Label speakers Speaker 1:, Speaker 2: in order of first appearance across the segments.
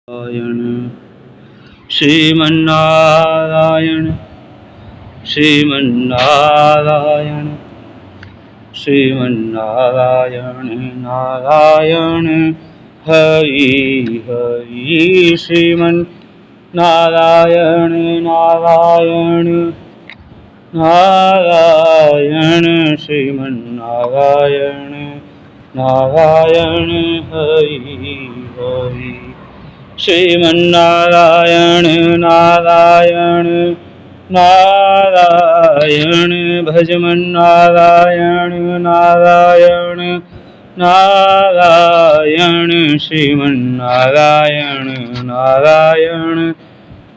Speaker 1: नारायण श्रीमन्नारायण श्रीमन्नारायण श्रीमन्नारायण नारायण हरि हरि श्रीमन्नारायण नारायण नारायण श्रीमन्नारायण नारायण हरि हरि श्रीमन्नारायण नारायण नारायण भजमन्नारायण नारायण नारायण श्रीमन्नारायण नारायण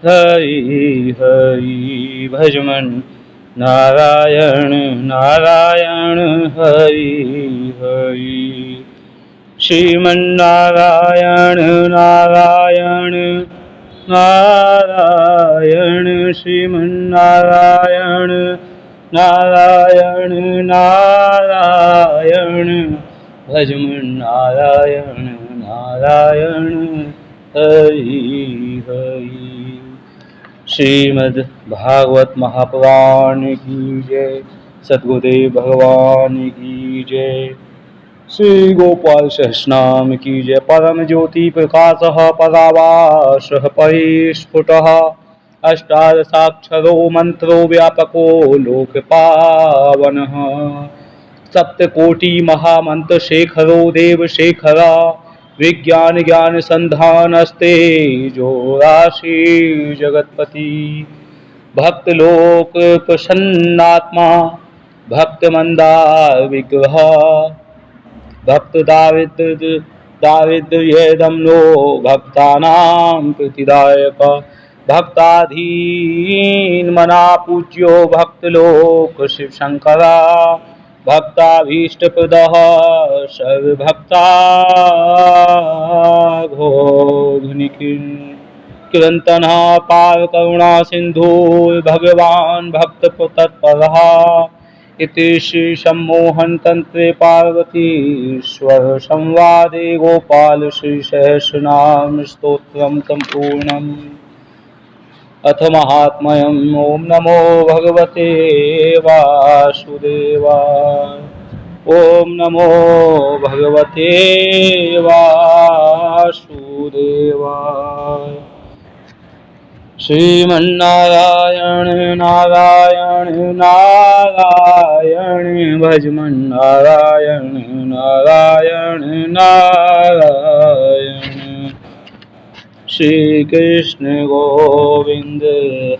Speaker 1: हरि हरि भजमन नारायण नारायण हरि हरि श्रीमन्नारायण नारायण नारायण श्रीमन्नारायण नारायण नारायण भजमन्नारायण नारायण हरि हरि श्रीमद् भागवत महापुराण की जय। सद्गुरुदेव भगवान की जय। श्री गोपाल सहस्रनाम की जय। परम ज्योति प्रकाश परावास परिस्फुट अष्टादशाक्षरो मंत्रो व्यापको लोक पावन सप्तकोटि महामंत्र शेखरो देव शेखरा विज्ञान ज्ञान संधानस्ते जो राशि जगतपति भक्त लोक प्रसन्नात्मा भक्त मंदार विग्रह भक्त दारिद्र्येदम्नो भक्तानां प्रीतिदायक भक्ताधीन मना पूज्यो भक्तलोक शिव शंकरा भक्ताभीष्टप्रदः सर्वभक्ताघोघनिकिं किरन्तनः पार करुणा सिन्धु भगवान् भक्ततत्परः इति श्री सम्मोहन तंत्रे पार्वतीश्वर संवादे गोपाल श्री सहस्रनाम स्तोत्रम संपूर्णम्। अथ महात्म्यम्। ओम नमो भगवते वासुदेवाय। ओम नमो भगवते वासुदेवाय। श्रीमन्नारायण नारायण नारायण भजमन्नारायण नारायण नारायण श्री कृष्ण गोविंद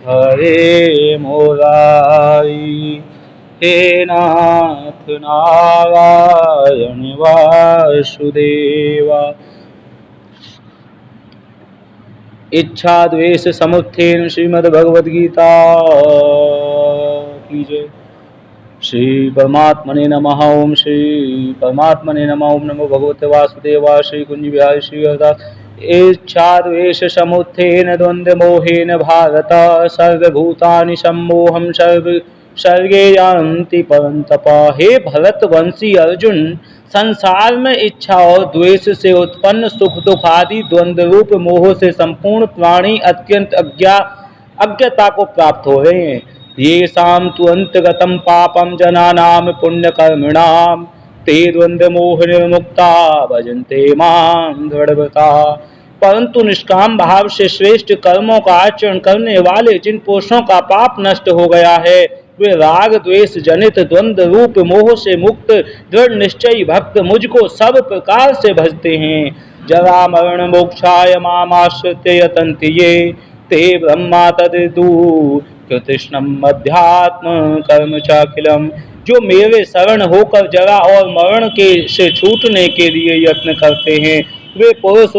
Speaker 1: हरे मुरारी हे नाथ नारायण वासुदेवा। इच्छा द्वेष समुत्थेन श्रीमद्भगवद्गीता की जय। श्री परमात्मने नमः। ओम श्री परमात्मने नमः। ओम नमो भगवते वासुदेवाय। श्री कुंज बिहारी श्री हरिदास। इच्छा द्वेष समुत्थेन द्वंद्व मोहेन भारत सर्वभूतानि सम्मोहं सर्गे यान्ति परन्तप। हे भरत वंशी अर्जुन, संसार में इच्छा और द्वेष से उत्पन्न सुख दुख आदि द्वंद्व रूप मोह से संपूर्ण प्राणी अत्यंत अज्ञता को प्राप्त हो रहे हैं। ये शाम तुअंतगतम पापम जनानाम पुण्य कर्मिणाम ते द्वंद्व मोह निर्मुक्ता भजन्ते मां दृढ़व्रता। परंतु निष्काम भाव से श्रेष्ठ कर्मों का आचरण करने वाले जिन पुरुषों का पाप नष्ट हो गया है, वे राग द्वेष जनित द्वंद्व रूप मोह से मुक्त दृढ़ निश्चयी भक्त मुझको सब प्रकार से भजते हैं। जरा मरण मोक्षाय मामाश्रित्य यतन्ति ये ते ब्रह्मा तदिदु कृष्णम अध्यात्म कर्म चाखिलम। जो मेरे शरण होकर जरा और मरण के से छूटने के लिए यत्न करते हैं, वे पुरुष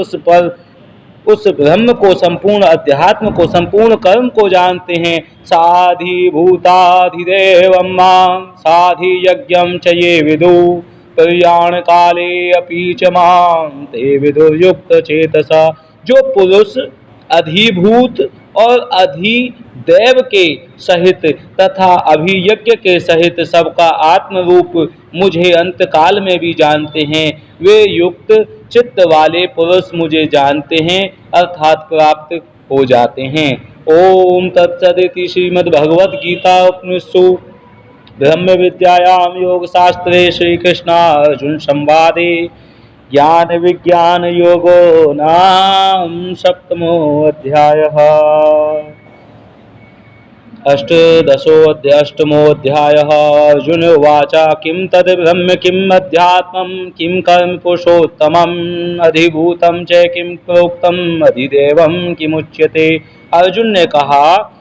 Speaker 1: उस ब्रह्म को, संपूर्ण अध्यात्म को, संपूर्ण कर्म को जानते हैं। साधि भूताधिदेवं मां साधि यज्ञं च ये विदु प्रयाण काले अपि च मां ते विदुर्युक्त चेतसा। जो पुरुष अधिभूत और अधिदेव के सहित तथा अभियज्ञ के सहित सबका आत्म रूप मुझे अंत काल में भी जानते हैं, वे युक्त चित्त वाले पुरुष मुझे जानते हैं अर्थात प्राप्त हो जाते हैं। ओम तत्सदिति श्रीमद्भगवद गीता उपनिषत्सु ब्रह्म विद्यायां योग शास्त्रे श्री कृष्णार्जुन संवादे ज्ञान विज्ञान योगो नाम सप्तमो अध्यायः। अष्टमोऽध्यायः। अर्जुन उवाच किं तद् ब्रह्म किम् अध्यात्मं किं कर्म पुरुषोत्तमम् अधिभूतं च किं प्रोक्तम् अधिदेवं किमुच्यते। अर्जुन ने कहा,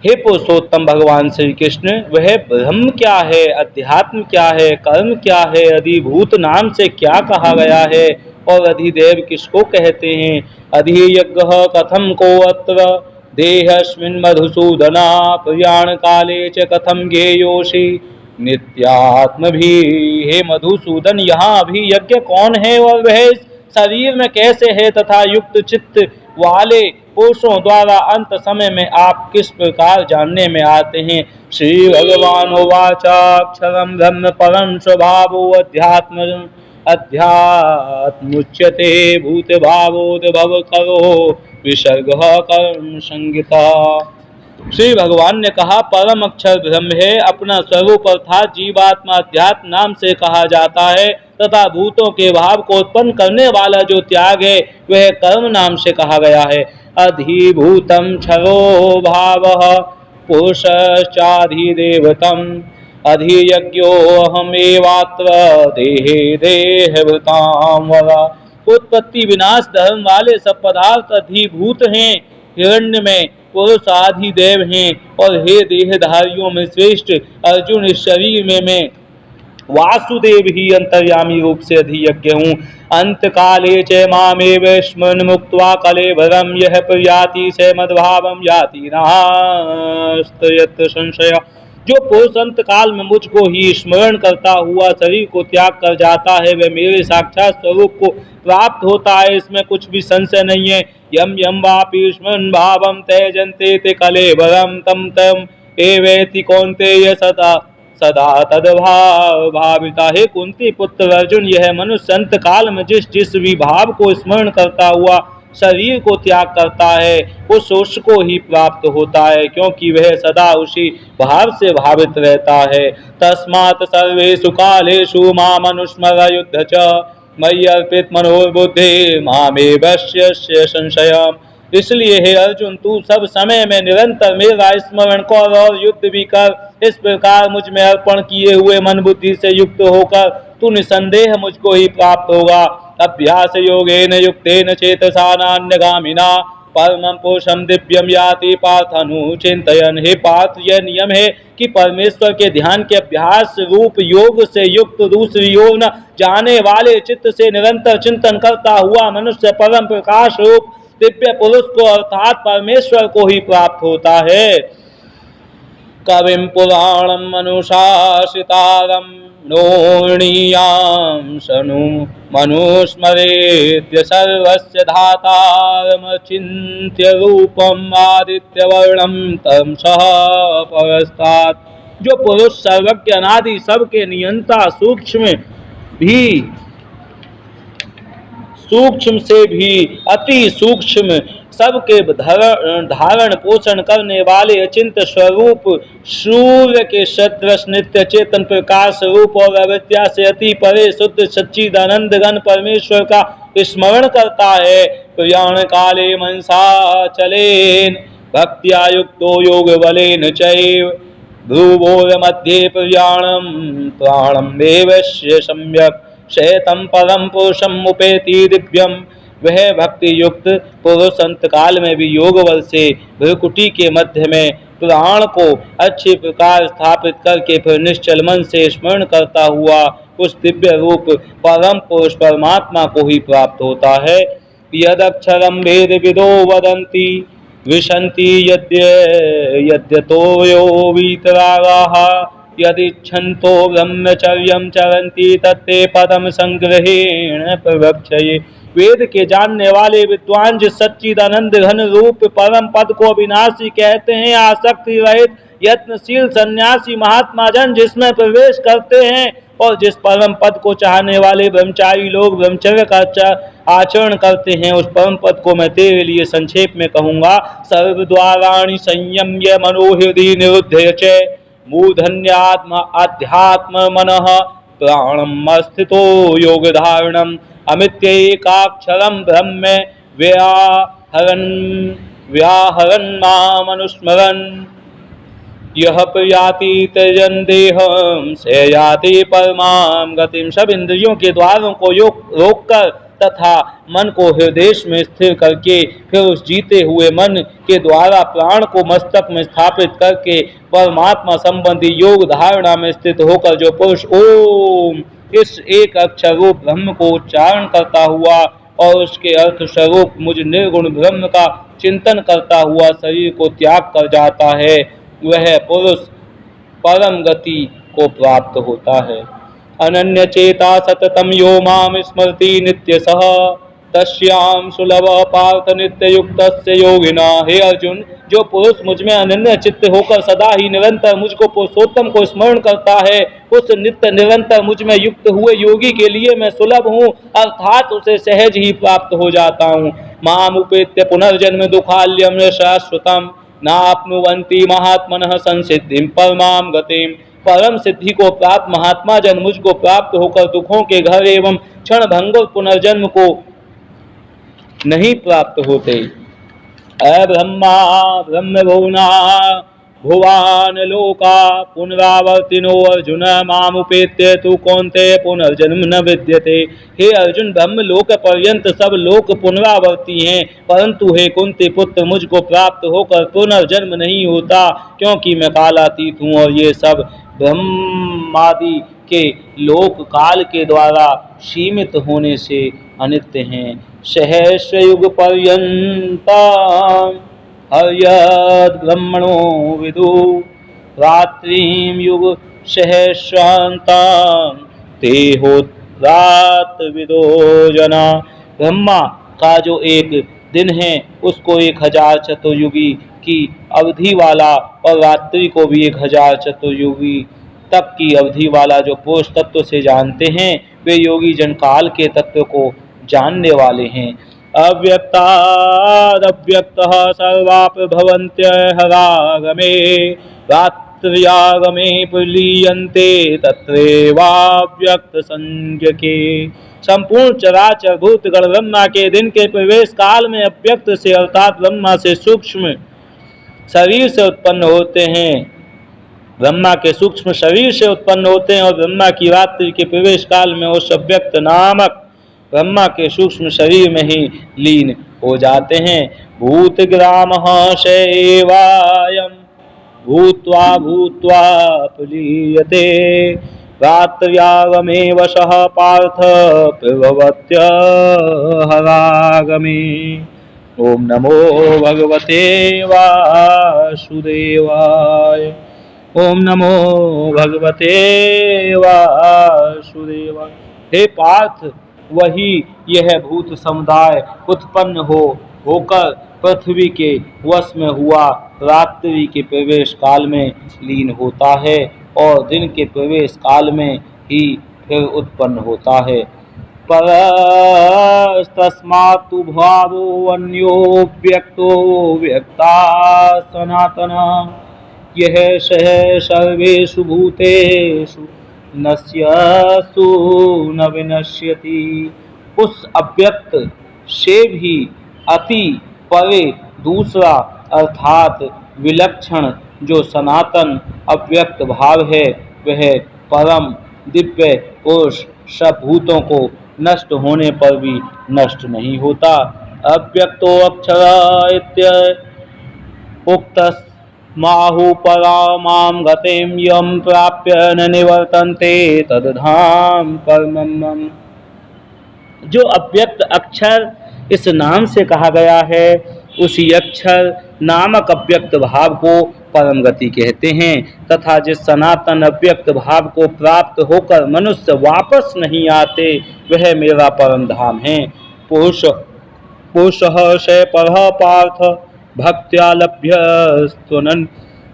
Speaker 1: हे पुरुषोत्तम भगवान श्री कृष्ण, वह ब्रह्म क्या है, अध्यात्म क्या है, कर्म क्या है, अधिभूत नाम से क्या कहा गया है और अधिदेव किसको कहते हैं। अधियज्ञ कथम को अत्र देहस्मिन् मधुसूदना प्रयाण काले च कथम ज्ञेयोषि नित्यात्म भी। हे मधुसूदन, यहाँ अभी यज्ञ कौन है और वह इस शरीर में कैसे है तथा युक्त चित्त वाले पुरुषों द्वारा अंत समय में आप किस प्रकार जानने में आते हैं। श्री भगवान उवाचाक्षरं ब्रह्म परम स्वभावो अध्यात्मुच्यते भूत भावोद्भव करो विसर्ग कर्म संगीता। श्री भगवान ने कहा, परम अक्षर ब्रह्म है, अपना स्वरूप अर्थात जीवात्मा अध्यात्म नाम से कहा जाता है तथा भूतों के भाव को उत्पन्न करने वाला जो त्याग है वह कर्म नाम से कहा गया है। अधिभूतम क्षरो भावः पुरुषश्चाधिदेवतम अधियज्ञो अहमेवात्र देहे देहभृतां वरा। उत्पत्ति विनाश धर्म वाले सब पदार्थ अधिभूत हैं, हिरण्य में पुरुष आदि देव हैं और हे देहधारियों में श्रेष्ठ अर्जुन, इस शरीर में मैं वासुदेव ही अंतर्यामी रूप से अधियज्ञ हूँ। अंत काले च मामेव स्मरण मुक्त्वा कलेवरम यह प्रयाति स मद्भावम याति नास्त्यत्र संशय। जो पुरुष अंत काल में मुझको ही स्मरण करता हुआ शरीर को त्याग कर जाता है वह मेरे साक्षात स्वरूप को प्राप्त होता है, इसमें कुछ भी संशय नहीं है। यम यम वापि स्मरण भावम त्यजन्ते ते कलेवरम तम तम एवेति कौन्तेय सदा तद्भाव भाविता। है कुंती पुत्र अर्जुन, यह मनुष्य अंत काल में जिस जिस भी भाव को स्मरण करता हुआ शरीर को त्याग करता है उस उसको ही प्राप्त होता है, क्योंकि वह सदा उसी भाव से भावित रहता है। तस्मात् सर्वेषु कालेषु मामनुस्मर युद्ध च मयि अर्पित मनोबुद्धि मामेवस्य संशयम्। इसलिए हे अर्जुन, तू सब समय में निरंतर मेरा स्मरण कर और युद्ध भी कर। इस प्रकार मुझ में अर्पण किए हुए मन बुद्धि से युक्त होकर तू निसंदेह मुझको ही प्राप्त होगा। अभ्यास योगेन युक्तेन चेतसा नान्यगामिना परमं पुरुषं दिव्यम याति पार्थानुचिंतयन्। हे पार्थ, यह नियम है कि परमेश्वर के ध्यान के अभ्यास रूप योग से युक्त दूसरी ओर न जाने वाले चित्त से निरंतर चिंतन करता हुआ मनुष्य परम प्रकाश रूप दिव्य पुरुष को अर्थात परमेश्वर को ही प्राप्त होता है। कविं पुराणं मनुशासितारं नोर्णीयां शनु मनुस्मरेत्य सर्वस्य धातारमचिन्त्य रूपम् आदित्यवर्णं तं सह परस्तात्। जो पुरुष सर्वज्ञ अनादि सबके नियंता सूक्ष्म से भी अति सूक्ष्म सबके धारण पोषण करने वाले अचिंत स्वरूप सूर्य के सदृश नित्य चेतन प्रकाश रूप और अविद्या से अति परे शुद्ध सच्चिदानंद घन परमेश्वर का स्मरण करता है। प्रयाण काले मनसा चलेन भक्त्या युक्तो योग बलेन चैव ध्रुवोर मध्ये प्रयाणम प्राणम देवस्य सम्यक शेतम परम पुरुषम उपेति दिव्यम। वह भक्ति युक्त पुरुष अंत काल में भी योग बल से भ्रुकुटी के मध्य में प्राण को अच्छे प्रकार स्थापित करके फिर निश्चल मन से स्मरण करता हुआ उस दिव्य रूप परम पुरुष परमात्मा को ही प्राप्त होता है। यदक्षरम भेद विदो वदन्ति विशन्ति यद्यतो यो वीतरागाः यदिच्छन्तो ब्रह्मचर्यं चरन्ति तत्ते पदम संग्रहेण प्रवक्ष्ये। वेद के जानने वाले विद्वान जिस सच्चिदानंद घन रूप परम पद को विनाशी कहते हैं, आसक्ति रहित यत्नशील सन्यासी महात्मा जन जिसमें प्रवेश करते हैं और जिस परम पद को चाहने वाले ब्रह्मचारी लोग ब्रह्मचर्य का आचरण करते हैं, उस परम पद को मैं तेरे लिए संक्षेप में कहूँगा। सर्वद्वाराणि संयम्य मनोहृदि निरुध्य च मूर्धन्यात्म अध्यात्म मनः प्राणम स्थितो योग धारणम अमित्येकाक्षरम ब्रह्म व्याहरन् मामनुस्मरन् यह प्रयाति त्यजन देहम से याति परमाम गतिम। सब इंद्रियों के द्वारों को रोक कर तथा मन को हृदय में स्थिर करके फिर उस जीते हुए मन के द्वारा प्राण को मस्तक में स्थापित करके परमात्मा संबंधी योग धारणा में स्थित होकर जो पुरुष ओम इस एक अक्षर रूप ब्रह्म को उच्चारण करता हुआ और उसके अर्थ स्वरूप मुझ निर्गुण ब्रह्म का चिंतन करता हुआ शरीर को त्याग कर जाता है, वह पुरुष परम गति को प्राप्त होता है। अनन्य चेता सततम यो माम स्मृति नित्य सह तस्याम सुलभ पार्थ नित्य युक्त योगिना। हे अर्जुन, जो पुरुष मुझ में अनन्य चित्त होकर सदा ही निरंतर मुझको पुरुषोत्तम को स्मरण करता है, उस नित्य निरंतर मुझ में युक्त हुए योगी के लिए मैं सुलभ हूँ, अर्थात उसे सहज ही प्राप्त हो जाता हूँ। माम उपेत्य पुनर्जन्म दुखाल्यम शाश्वतम नाप्नुवन्ति महात्मनः संसिद्धिं परमाम गतिम। परम सिद्धि को प्राप्त महात्मा जन मुझको प्राप्त होकर दुखों के घर एवं क्षण भंगुर पुनर्जन्म को नहीं प्राप्त होते। अब्रह्मा ब्रह्मभुवना भुवान लोका पुनरावर्तिनो अर्जुन मामुपेत्य तु कौन्तेय पुनर्जन्म न विद्यते। हे अर्जुन, ब्रह्म लोक पर्यंत सब लोक पुनरावर्ती हैं, परंतु हे कुंती पुत्र, मुझको प्राप्त होकर पुनर्जन्म नहीं होता, क्योंकि मैं कालातीत हूँ और ये सब ब्रह्मादि के लोक काल के द्वारा सीमित होने से अनित्य हैं। सहस्र युग पर्यंता हर्यद ब्रह्मणो विदु रात्रिम युग सहस्रांतां ते होत्रात विदो जना। ब्रह्मा का जो एक दिन है उसको 1000 चतुर्युगी की अवधि वाला और रात्रि को भी 1000 चतुर्युगी तक की अवधि वाला जो पुरुष तत्व से जानते हैं, वे योगी जन काल के तत्व को जानने वाले हैं। अव्यक्तादव्यक्तः सर्वापभवन्त्यहरागमे रात्र्यागमे प्रलीयन्ते तत्रैवाव्यक्त संज्ञके। संपूर्ण चराचर भूतगण ब्रह्मा के दिन के प्रवेश काल में अव्यक्त से अर्थात ब्रह्मा से सूक्ष्म शरीर से उत्पन्न होते हैं, ब्रह्मा के सूक्ष्म शरीर से उत्पन्न होते हैं और ब्रह्मा की रात्रि के प्रवेश काल में उस अव्यक्त नामक ब्रह्मा के सूक्ष्म शरीर में ही लीन हो जाते हैं। भूतग्रामः शैवायं भूत्वा भूत्वा प्रलीयते रात्र्यागमे वशः पार्थ प्रभवत्यहरागमे। ओम नमो भगवते वासुदेवाय। ओम नमो भगवते वासुदेवाय। हे पार्थ, वही यह भूत समुदाय उत्पन्न होकर पृथ्वी के वश में हुआ रात्रि के प्रवेश काल में लीन होता है और दिन के प्रवेश काल में ही फिर उत्पन्न होता है। परस्तस्मात्तु भावो अन्यो व्यक्तो व्यक्ता सनातना यह सह सर्वेषु भूतेषु नश्यसु न विनश्यति। उस अव्यक्त से भी अति परे दूसरा अर्थात विलक्षण जो सनातन अव्यक्त भाव है, वह परम दिव्य पुरुष सब भूतों को नष्ट होने पर भी नष्ट नहीं होता। अव्यक्तो अक्षर इत्य उक्तस् माहु परामां गतिं यं प्राप्य न निवर्तन्ते तद्धाम परमं मम। जो अव्यक्त अक्षर इस नाम से कहा गया है, उसी अक्षर नामक अव्यक्त भाव को परम गति कहते हैं तथा जिस सनातन अव्यक्त भाव को प्राप्त होकर मनुष्य वापस नहीं आते, वह मेरा परम धाम है। पुरुषः से परः पार्थ भक्त्या लभ्य स्तुनन्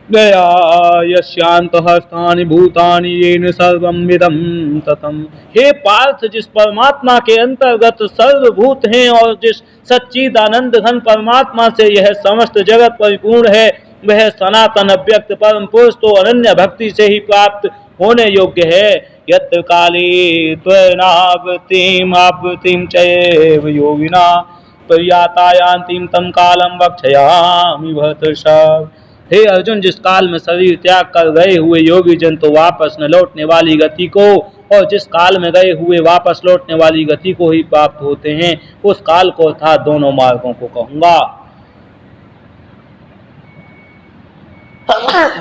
Speaker 1: गया यस्यान्तः स्थानि भूतानि येन सर्वमिदं ततम्। हे पार्थ, जिस परमात्मा के अंतर्गत सर्वभूत हैं और जिस सच्चिदानंद घन परमात्मा से यह समस्त जगत परिपूर्ण है, वह सनातन अव्यक्त परम पुरुष तो अनन्य भक्ति से ही प्राप्त होने योग्य है। यत्र काले त्वनावृत्तिम आवृत्तिम चैव योगिना पर्यातायांतिम तम कालम वक्षयामि भर्तृषभ। हे अर्जुन, जिस काल में शरीर त्याग कर गए हुए योगी जन तो वापस न लौटने वाली गति को, और जिस काल में गए हुए वापस लौटने वाली गति को ही प्राप्त होते हैं, उस काल को अर्थात दोनों मार्गों को कहूंगा।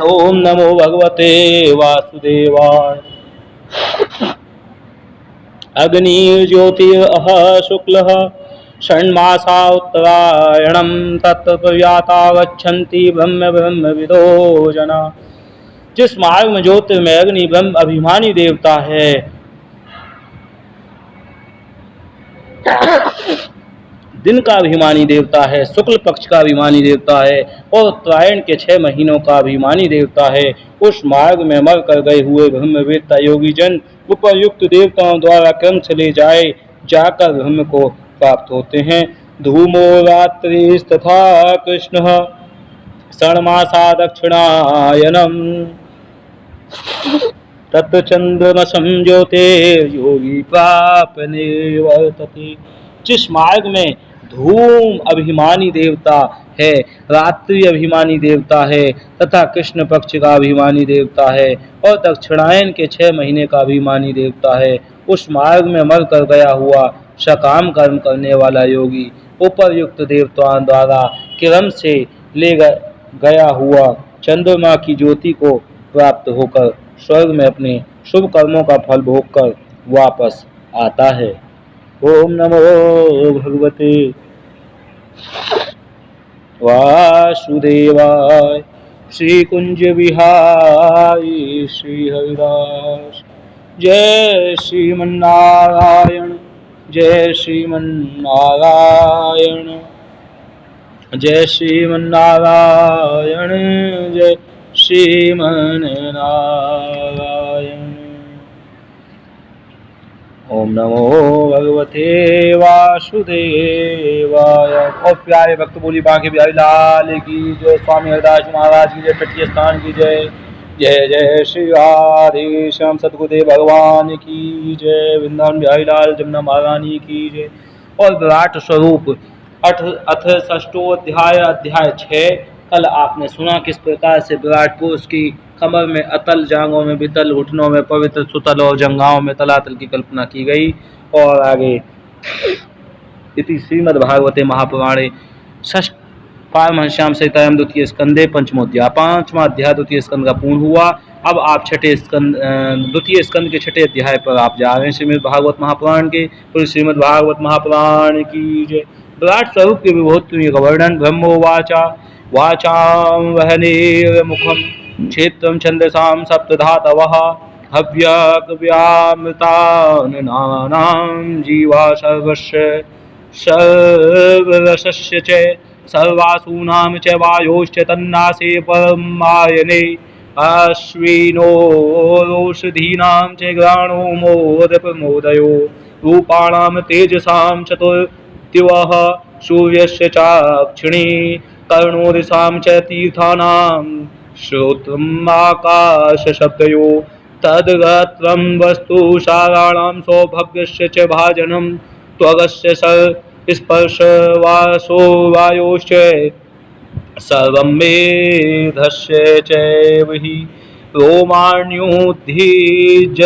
Speaker 1: ओम नमो भगवते वासुदेवाय। अग्निर्ज्योतिरः शुक्लः षण्मासा उत्तरायणं तत्र प्रयाता गच्छन्ति ब्रह्म ब्रह्मविदो जना। जिस मार्ग में ज्योतिर्मय अग्नि ब्रह्म अभिमानी देवता है, दिन का अभिमानी देवता है, शुक्ल पक्ष का अभिमानी देवता है और उत्तरायण के 6 महीनों का अभिमानी देवता है, उस मार्ग में मर कर गए हुए ब्रह्मवेत्ता योगी जन उपयुक्त देवताओं द्वारा क्रम से ले जाए जाकर ब्रह्म को प्राप्त होते हैं। धूमो रात्रिस्तथा कृष्ण षण्मासा दक्षिणायनम तत्र चंद्रमसं ज्योते योगी प्रापने वर्तते। जिस मार्ग में धूम अभिमानी देवता है, रात्रि अभिमानी देवता है तथा कृष्ण पक्ष का अभिमानी देवता है और दक्षिणायन के 6 महीने का अभिमानी देवता है, उस मार्ग में मर कर गया हुआ सकाम कर्म करने वाला योगी उपरयुक्त देवताओं द्वारा क्रम से ले गया हुआ चंद्रमा की ज्योति को प्राप्त होकर स्वर्ग में अपने शुभ कर्मों का फल भोग कर वापस आता है। ओम नमो भगवते वासुदेवाय। श्री कुंज विहारी श्री हरिदास। जय श्रीमन्नारायण, जय श्रीमन्नारायण, जय श्रीमन्नारायण, जय श्रीमन्नारायण। ओम नमो भगवते वासुदेवाय। और प्यारे भक्त बोली बांके बिहारी लाल की जय। स्वामी हरिदास महाराज की जय। तटीय स्थान की जय। जय जय श्री राधे श्याम सतगुरुदेव भगवान की जय। वृंदावन बिहारी लाल जमुना महारानी की जय। और विराट स्वरूप अथ षष्ठोध्याय अध्याय 6। कल आपने सुना किस प्रकार से विराट पुरुष की कमर में अतल, जांघों में वितल, घुटनों में पवित्र, सुतल और जंघाओं में तलातल की कल्पना की गई। और आगे इति श्रीमद्भागवते महापुराणे षष्ठ पारमहंस्याम सहितायाम द्वितीय स्कंदे पंचमोध्याय। 5वां अध्याय द्वितीय स्कंद का पूर्ण हुआ। अब आप द्वितीय स्कंद के 6ठे अध्याय पर आप जा रहे हैं श्रीमद्भागवत महापुराण के। पूरे श्रीमद्भागवत महापुराण की जय। विराट स्वरूप के विभूति का वर्णन। ब्रह्मोवाचा वाचां वहनेर्मुखं क्षेत्रं छन्दसां सप्तधातवः हव्यकव्यामृतान्नानां जीवा सर्वरसस्य च सर्वासूनां च वायोश्च तन्नासे परमायने अश्विनोषधीनां च ग्राणो मोदप्रमोदयो रूपाणां तेजसां चतुर्दिवः सूर्यस्य चाक्षिणी कर्णोदिशां च तीर्थानां श्रोत्रम् आकाशशब्दयो तद्गात्रं वस्तु साराणां सौभग्यस्य च भाजनं त्वगस्य स्पर्श वासो वायोश्च सर्वं मेधस्य चैवहि रोमाण्योद्धिज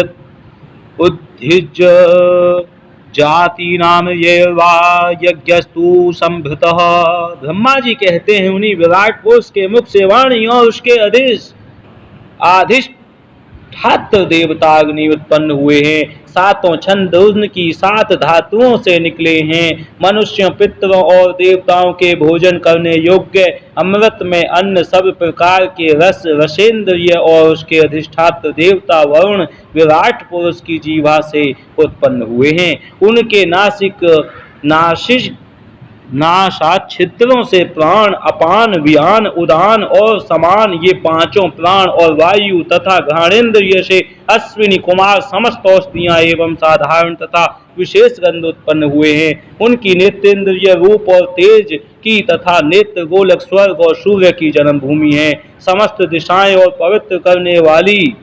Speaker 1: जातीनां ये वा यज्ञस्तु संभृतः। ब्रह्मा जी कहते हैं उन्हीं विराट पुरुष के मुख से वाणी और उसके अधिष्ठात्र देवता अग्नि उत्पन्न हुए हैं। 7 छंद उनकी 7 धातुओं से निकले हैं। मनुष्यों, पितरों और देवताओं के भोजन करने योग्य अमृत में अन्न सब प्रकार के रस रसेंद्रिय और उसके अधिष्ठात्र देवता वरुण विराट पुरुष की जीवा से उत्पन्न हुए हैं। उनके नासिक नासात छिद्रों से प्राण, अपान, व्यान, उदान और समान, ये पांचों प्राण और वायु तथा घ्राणेन्द्रिय से अश्विनी कुमार समस्त औषधियां एवं साधारण तथा विशेष गंध उत्पन्न हुए हैं। उनकी नेत्रेंद्रिय रूप और तेज की तथा नेत्र गोलक स्वर्ग और सूर्य की जन्मभूमि है। समस्त दिशाएं और पवित्र करने वाली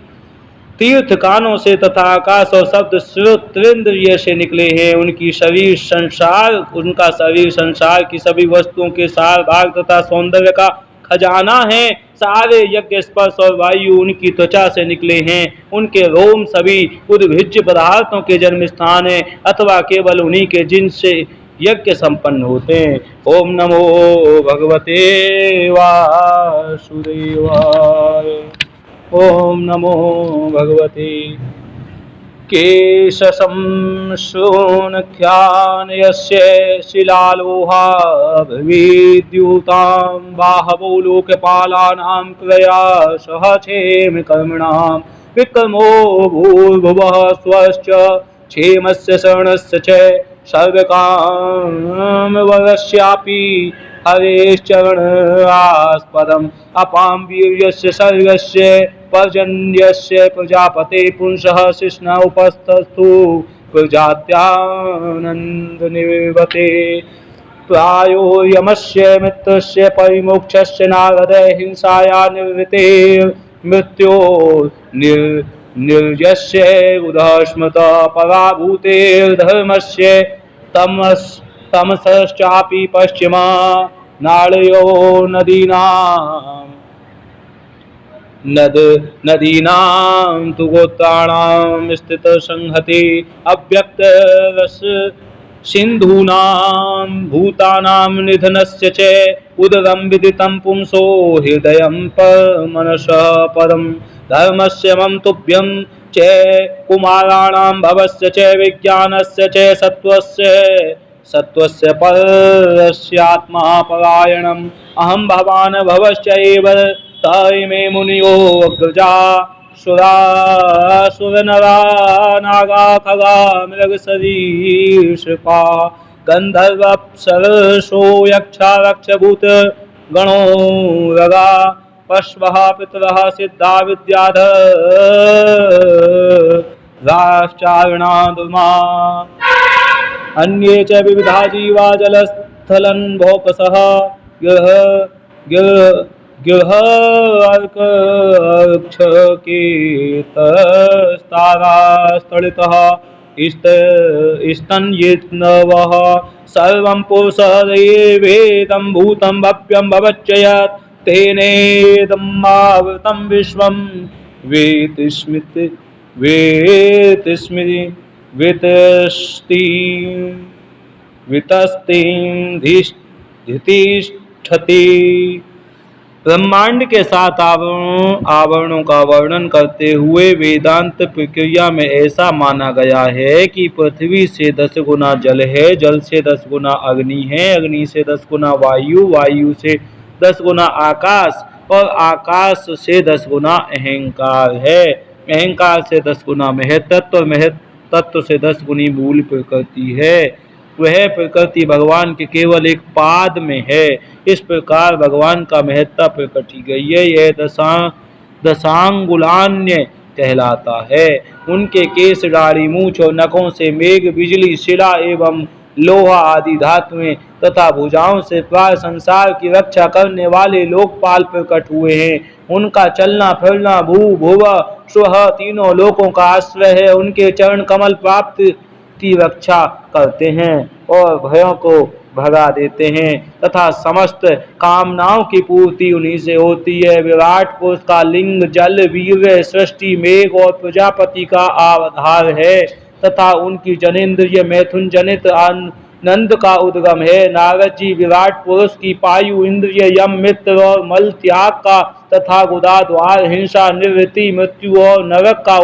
Speaker 1: तीर्थ कानों से तथा आकाश और शब्द श्रोत्रेंद्रिय से निकले हैं। उनका शरीर संसार की सभी वस्तुओं के सार भाग तथा सौंदर्य का खजाना है। सारे यज्ञ स्पर्श और वायु उनकी त्वचा से निकले हैं। उनके रोम सभी उद्भिज्ज पदार्थों के जन्म स्थान है अथवा केवल उन्हीं के जिनसे यज्ञ संपन्न होते हैं। ओम नमो भगवते वासुदेवाय। ओम नमो भगवते केशसं शूनख्यानयस्य शिलालोहा भवेद्युतां बाहवो लोकपालानां प्रयासः क्षेम कर्मणां विक्रमो भूर्भुवः स्वश्च क्षेमस्य शरणस्य च सर्वकामवरस्यापि हरेश्चरणास्पदम् अपां वीर्यस्य सर्गस्य पर्जन्यस्य प्रजापते पुंसः शिष्ण उपस्थस्तु प्रजात्यानन्दनिर्वते प्रायो यमस्य मित्रस्य परिमोक्षस्य नारद हिंसाया निवृत्ते मृत्यो निर्यस्य उदस्मृत पराभूतेर्धर्मस्य तमसश्चापि पश्चिमा नाळयो नदीनां तु गोत्राणां स्थित संहति अव्यक्त रस सिन्धूनां भूतानां निधनस्य च उदरं विदितं पुंसो हृदयं परमनसः परं धर्मस्य मम तुभ्यं च कुमाराणां भवस्य च विज्ञानस्य च सत्त्वस्य परस्यात्मा परायणम् अहं भवान् भवश्चैव तैमे मुनियो अग्रजा सुरनरा नागा खगा मृगसरीसृपा गन्धर्वाप्सरसो यक्षा रक्षभूत गणो रगा पश्वः पितरः सिद्धा विद्याधराश्चारणा दुर्मा अन्ये च विविधा जीवा जलस्थलं भोपसः गिर्हर्कक्षकेतस्तारास्तडितः स्तन्येत्नवः सर्वं पुरुषदैवेदं भूतं भव्यं भवच्च यत् तेनेदमावृतं विश्वं वितस्तिष्ठति। ब्रह्मांड के 7 आवरणों का वर्णन करते हुए वेदांत प्रक्रिया में ऐसा माना गया है कि पृथ्वी से 10 गुना जल है, जल से 10 गुना अग्नि है, अग्नि से 10 गुना वायु, वायु से 10 गुना आकाश और आकाश से 10 गुना अहंकार है, अहंकार से 10 गुना महतत्व और महतत्व से 10 गुनी मूल प्रकृति है। वह प्रकृति भगवान के केवल एक पाद में है। इस प्रकार भगवान का महत्ता प्रकट की गई है। यह दशांगुलान्य कहलाता है। उनके केश, दाढ़ी, मूंछ और नखों से मेघ, बिजली, शिला एवं लोहा आदि धातुएं तथा भुजाओं से प्राय संसार की रक्षा करने वाले लोकपाल प्रकट हुए हैं। उनका चलना फिरना भू भुव स्वः तीनों लोकों का आश्रय है। उनके चरण कमल प्राप्त की रक्षा करते हैं और भयों को भगा देते हैं तथा समस्त कामनाओं की पूर्ति उन्हीं से होती है। विराट पुरुष का लिंग जल, वीर्य, सृष्टि, मेघ और प्रजापति का आधार है तथा उनकी जनेन्द्रिय मैथुन जनित आनंद का उद्गम है। नारद जी विराट पुरुष की पायु इंद्रिय, यम, मित्र और मल त्याग का तथा गुदा द्वार, हिंसा, निवृत्ति, मृत्यु और नरक का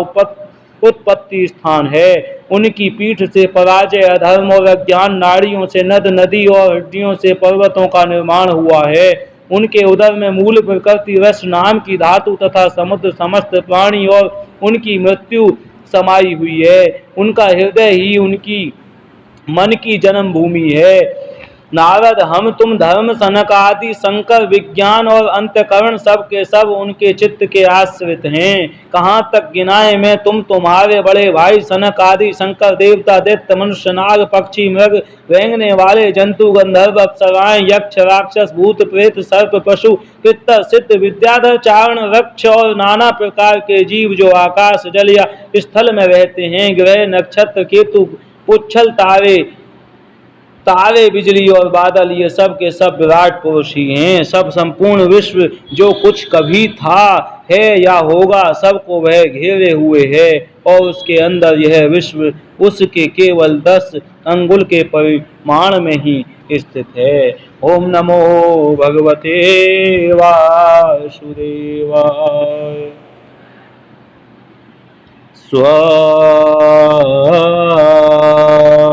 Speaker 1: उत्पत्ति स्थान है। उनकी पीठ से पराजय, अधर्म और अज्ञान, नाड़ियों से नद, नदी और हड्डियों से पर्वतों का निर्माण हुआ है। उनके उदर में मूल प्रकृति रस नाम की धातु तथा समुद्र, समस्त प्राणी और उनकी मृत्यु समाई हुई है। उनका हृदय ही उनकी मन की जन्म भूमि है। नारद, हम तुम धर्म सनक आदि शंकर विज्ञान और अंतकरण सब के सब उनके चित्त के आश्रित हैं। कहाँ तक गिनाए मैं तुम तुम्हारे बड़े भाई सनक आदि शंकर देवता दैत्य मनुष्य नाग पक्षी मृग रेंगने वाले जंतु गंधर्व अप्सराएं यक्ष राक्षस भूत प्रेत सर्प पशु पितर सिद्ध विद्याधर चारण वृक्ष और नाना प्रकार के जीव जो आकाश जल या स्थल में रहते हैं, ग्रह नक्षत्र केतु उच्छल तारे तारे बिजली और बादल, ये सब के सब विराट पुरुष ही हैं। सब संपूर्ण विश्व जो कुछ कभी था है या होगा सबको वह घेरे हुए है और उसके अंदर यह विश्व उसके केवल 10 अंगुल के परिमाण में ही स्थित है। ओम नमो भगवते वासुदेवाय।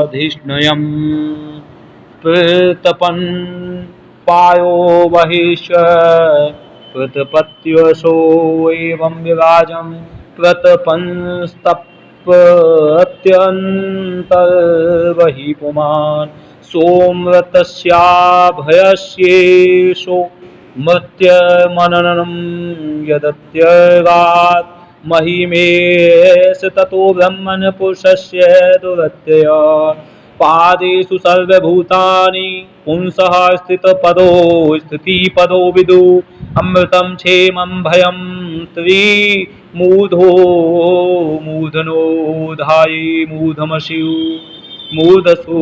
Speaker 1: स्वाधिष्णयम् प्रतपन् पायो बहिष्य प्रतपत्युषो एवं विराजं प्रतपन्स्तप्यत्यन्तर्बहि पुमान् सोमृतस्याभयस्येषो मृत्यमननं यदत्यगात् महिमेश ततो ब्रह्मन् पुरुषस्य दुरत्यया पादेषु सर्वभूतानि पुंसः स्थितपदो स्थितिपदो विदु अमृतं क्षेमं भयं त्रिमूढो मूर्धनो धाये मूर्धमसिउ मूर्धसु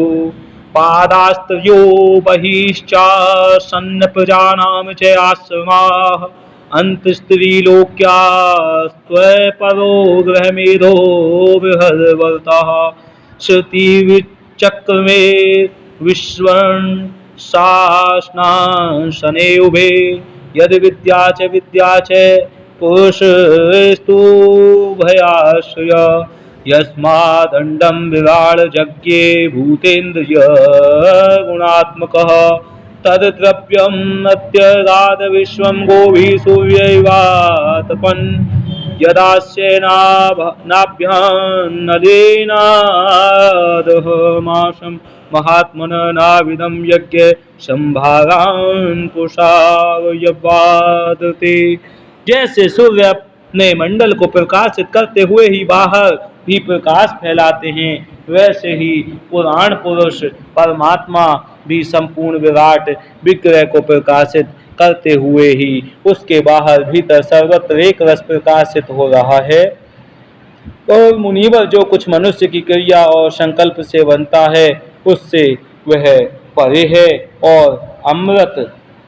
Speaker 1: पादास्त्र्यो बहिश्चासन्न प्रजानां च आश्रमाः अंतस्त्रीलोक्यास्त्वपरो गृहमेधो बृहद्वर्तः श्रुतिविचक्रमे विश्वन् शासनाशने उभे यद विद्या च पुरुषस्तु भयाश्रय यस्मादण्डं विराड यज्ञे भूतेन्द्रिय गुणात्मकः तद्द्रव्यमत्यगाद विश्वं गोभिः सूर्यैवातपन् यदास्येनाभ्यान्नदेनादहमासं महात्मनः नाविदं यज्ञ संभारान् पुषावयवादते। जैसे सूर्य अपने मंडल को प्रकाशित करते हुए ही बाहर भी प्रकाश फैलाते हैं, वैसे ही पुराण पुरुष परमात्मा भी संपूर्ण विराट विग्रह को प्रकाशित करते हुए ही उसके बाहर भीतर सर्वत्र एक रस प्रकाशित हो रहा है। और मुनिवर जो कुछ मनुष्य की क्रिया और संकल्प से बनता है उससे वह परे है और अमृत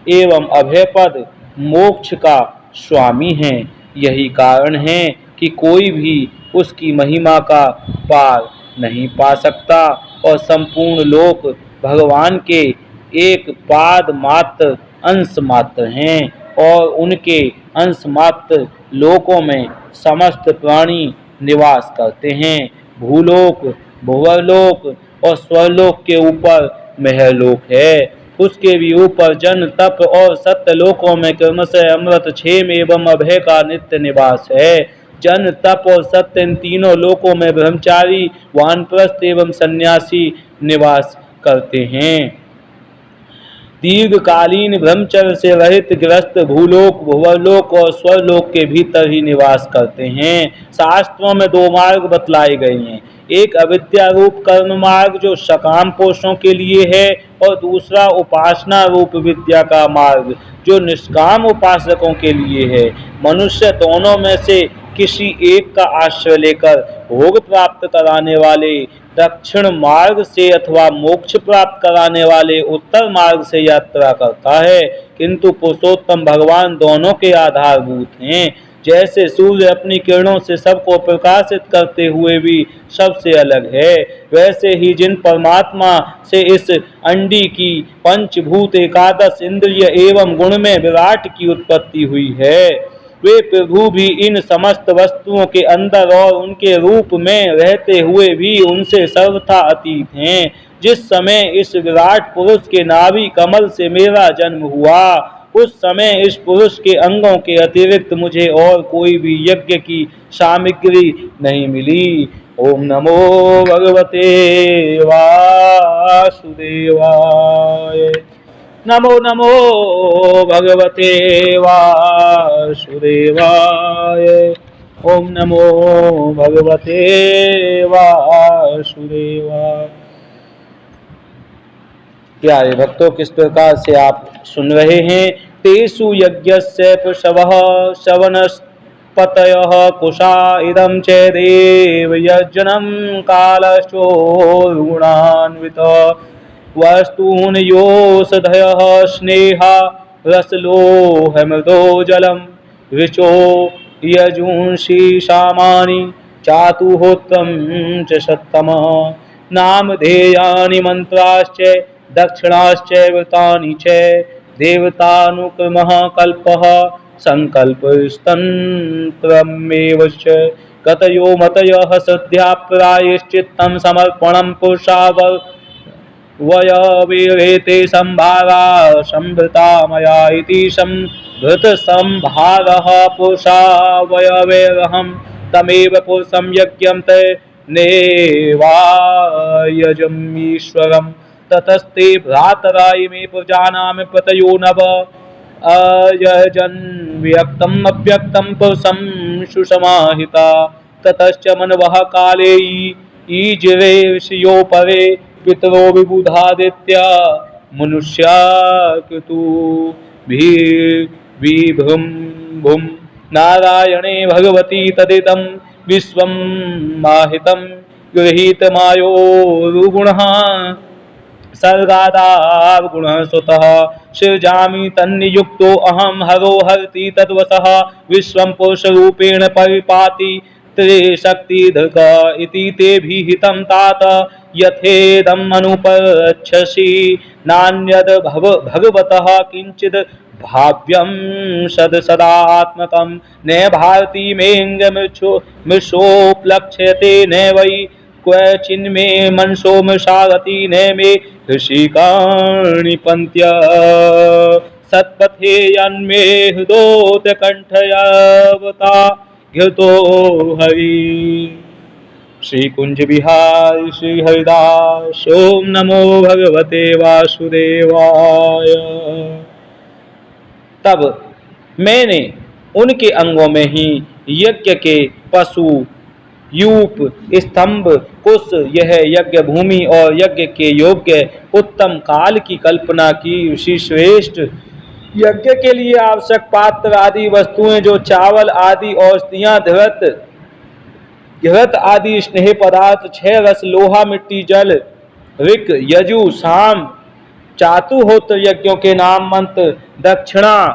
Speaker 1: एवं अभयपद मोक्ष का स्वामी है। यही कारण है कि कोई भी उसकी महिमा का पार नहीं पा सकता और संपूर्ण लोक भगवान के एक पाद मात्र अंश मात्र हैं और उनके अंश मात्र लोकों में समस्त प्राणी निवास करते हैं। भूलोक भुवरलोक और स्वरलोक के ऊपर महलोक है, उसके भी ऊपर जन तप और सत्य लोकों में क्रमशः अमृत क्षेम एवं अभय का नित्य निवास है। जन तप और सत्य इन तीनों लोकों में ब्रह्मचारी वानप्रस्थ एवं सन्यासी निवास करते हैं। दीर्घकालीन ब्रह्मचर्य से रहित गृहस्थ भूलोक भुवरलोक और स्वरलोक के भीतर ही निवास करते हैं। शास्त्रों में 2 मार्ग बतलाए गए हैं, एक अविद्या रूप कर्म मार्ग जो सकाम पुरुषों के लिए है और दूसरा उपासना रूप विद्या का मार्ग जो निष्काम उपासकों के लिए है। मनुष्य दोनों में से किसी एक का आश्रय लेकर भोग प्राप्त कराने वाले दक्षिण मार्ग से अथवा मोक्ष प्राप्त कराने वाले उत्तर मार्ग से यात्रा करता है, किंतु पुरुषोत्तम भगवान दोनों के आधारभूत हैं। जैसे सूर्य अपनी किरणों से सबको प्रकाशित करते हुए भी सबसे अलग है, वैसे ही जिन परमात्मा से इस अंडी की पंचभूत एकादश इंद्रिय एवं गुण में विराट की उत्पत्ति हुई है, वे प्रभु भी इन समस्त वस्तुओं के अंदर और उनके रूप में रहते हुए भी उनसे सर्वथा अतीत हैं। जिस समय इस विराट पुरुष के नाभि कमल से मेरा जन्म हुआ, उस समय इस पुरुष के अंगों के अतिरिक्त मुझे और कोई भी यज्ञ की सामग्री नहीं मिली। ओम नमो भगवते वासुदेवाय। नमो नमो भगवते वासुदेवाय। ओम नमो भगवते वासुदेवाय। प्यारे भक्तों, किस प्रकार से आप सुन रहे हैं। तेषु यज्ञस्य पशवः श्रवणस्पतयः कुशा इदं च देव यज्ञं कालशोर्गुणान्वित वस्तूनि योषधयः स्नेहा रसलोहमृदो जलं ऋचो यजूंषि सामानि चातुहोत्रं च सत्तमः नामधेयानि मन्त्राश्च दक्षिणाश्च व्रतानि च देवतानुक्रमः कल्पः संकल्पस्तन्त्रमेव च गतयो मतयः सद्या प्रायश्चित्तं समर्पणं पुरुषावयवेते संभारा संभृता मया इति संभृतसंभारः पुरुषावयवेरहं तमेव पुरुषं यज्ञं ते नेवायजमीश्वरम् ततस्ते भ्रातरा इमे प्रजानां पतयो नव अयजन् व्यक्तम् अव्यक्तं पुरुषं सुसमाहिता ततश्च मनवः काले ईजिरे ऋषयो परे पितरो विबुधादित्या मनुष्या कृतु विभ्रुं भुं नारायणे भगवती तदिदं विश्वं माहितं गृहीतमायो रुगुणः सर्गादावगुणः सुतः सृजामि तन्नियुक्तो अहं हरो हरति तद्वसः विश्वं पुरुषरूपेण परिपाति त्रिशक्तिधृक इति तेभिहितं तात यथेदम् अनुपच्छसि नान्यद् भगवतः किञ्चिद् भाव्यं सदात्मकं न भारती मेऽङ्गमृषोपलक्ष्यते न वै क्वचिन्मे मनसो मृषारति न मे ऋषिकाणिपन्त्य सत्पथे यन्मे हृदोत्कण्ठयावता घृतो हरि। श्री कुंज बिहारी श्री हरिदास। ओम नमो भगवते वासुदेवाय। तब मैंने उनके अंगों में ही यज्ञ के पशु यूप स्तंभ कुश यह यज्ञ भूमि और यज्ञ के योग्य उत्तम काल की कल्पना की। ऋषि श्रेष्ठ, यज्ञ के लिए आवश्यक पात्र आदि वस्तुएं जो चावल आदि औषधियां घृत आदि स्नेह पदार्थ 6 रस लोहा मिट्टी जल ऋक यजु साम चातुहोत्र यज्ञों के नाम मंत्र दक्षिणा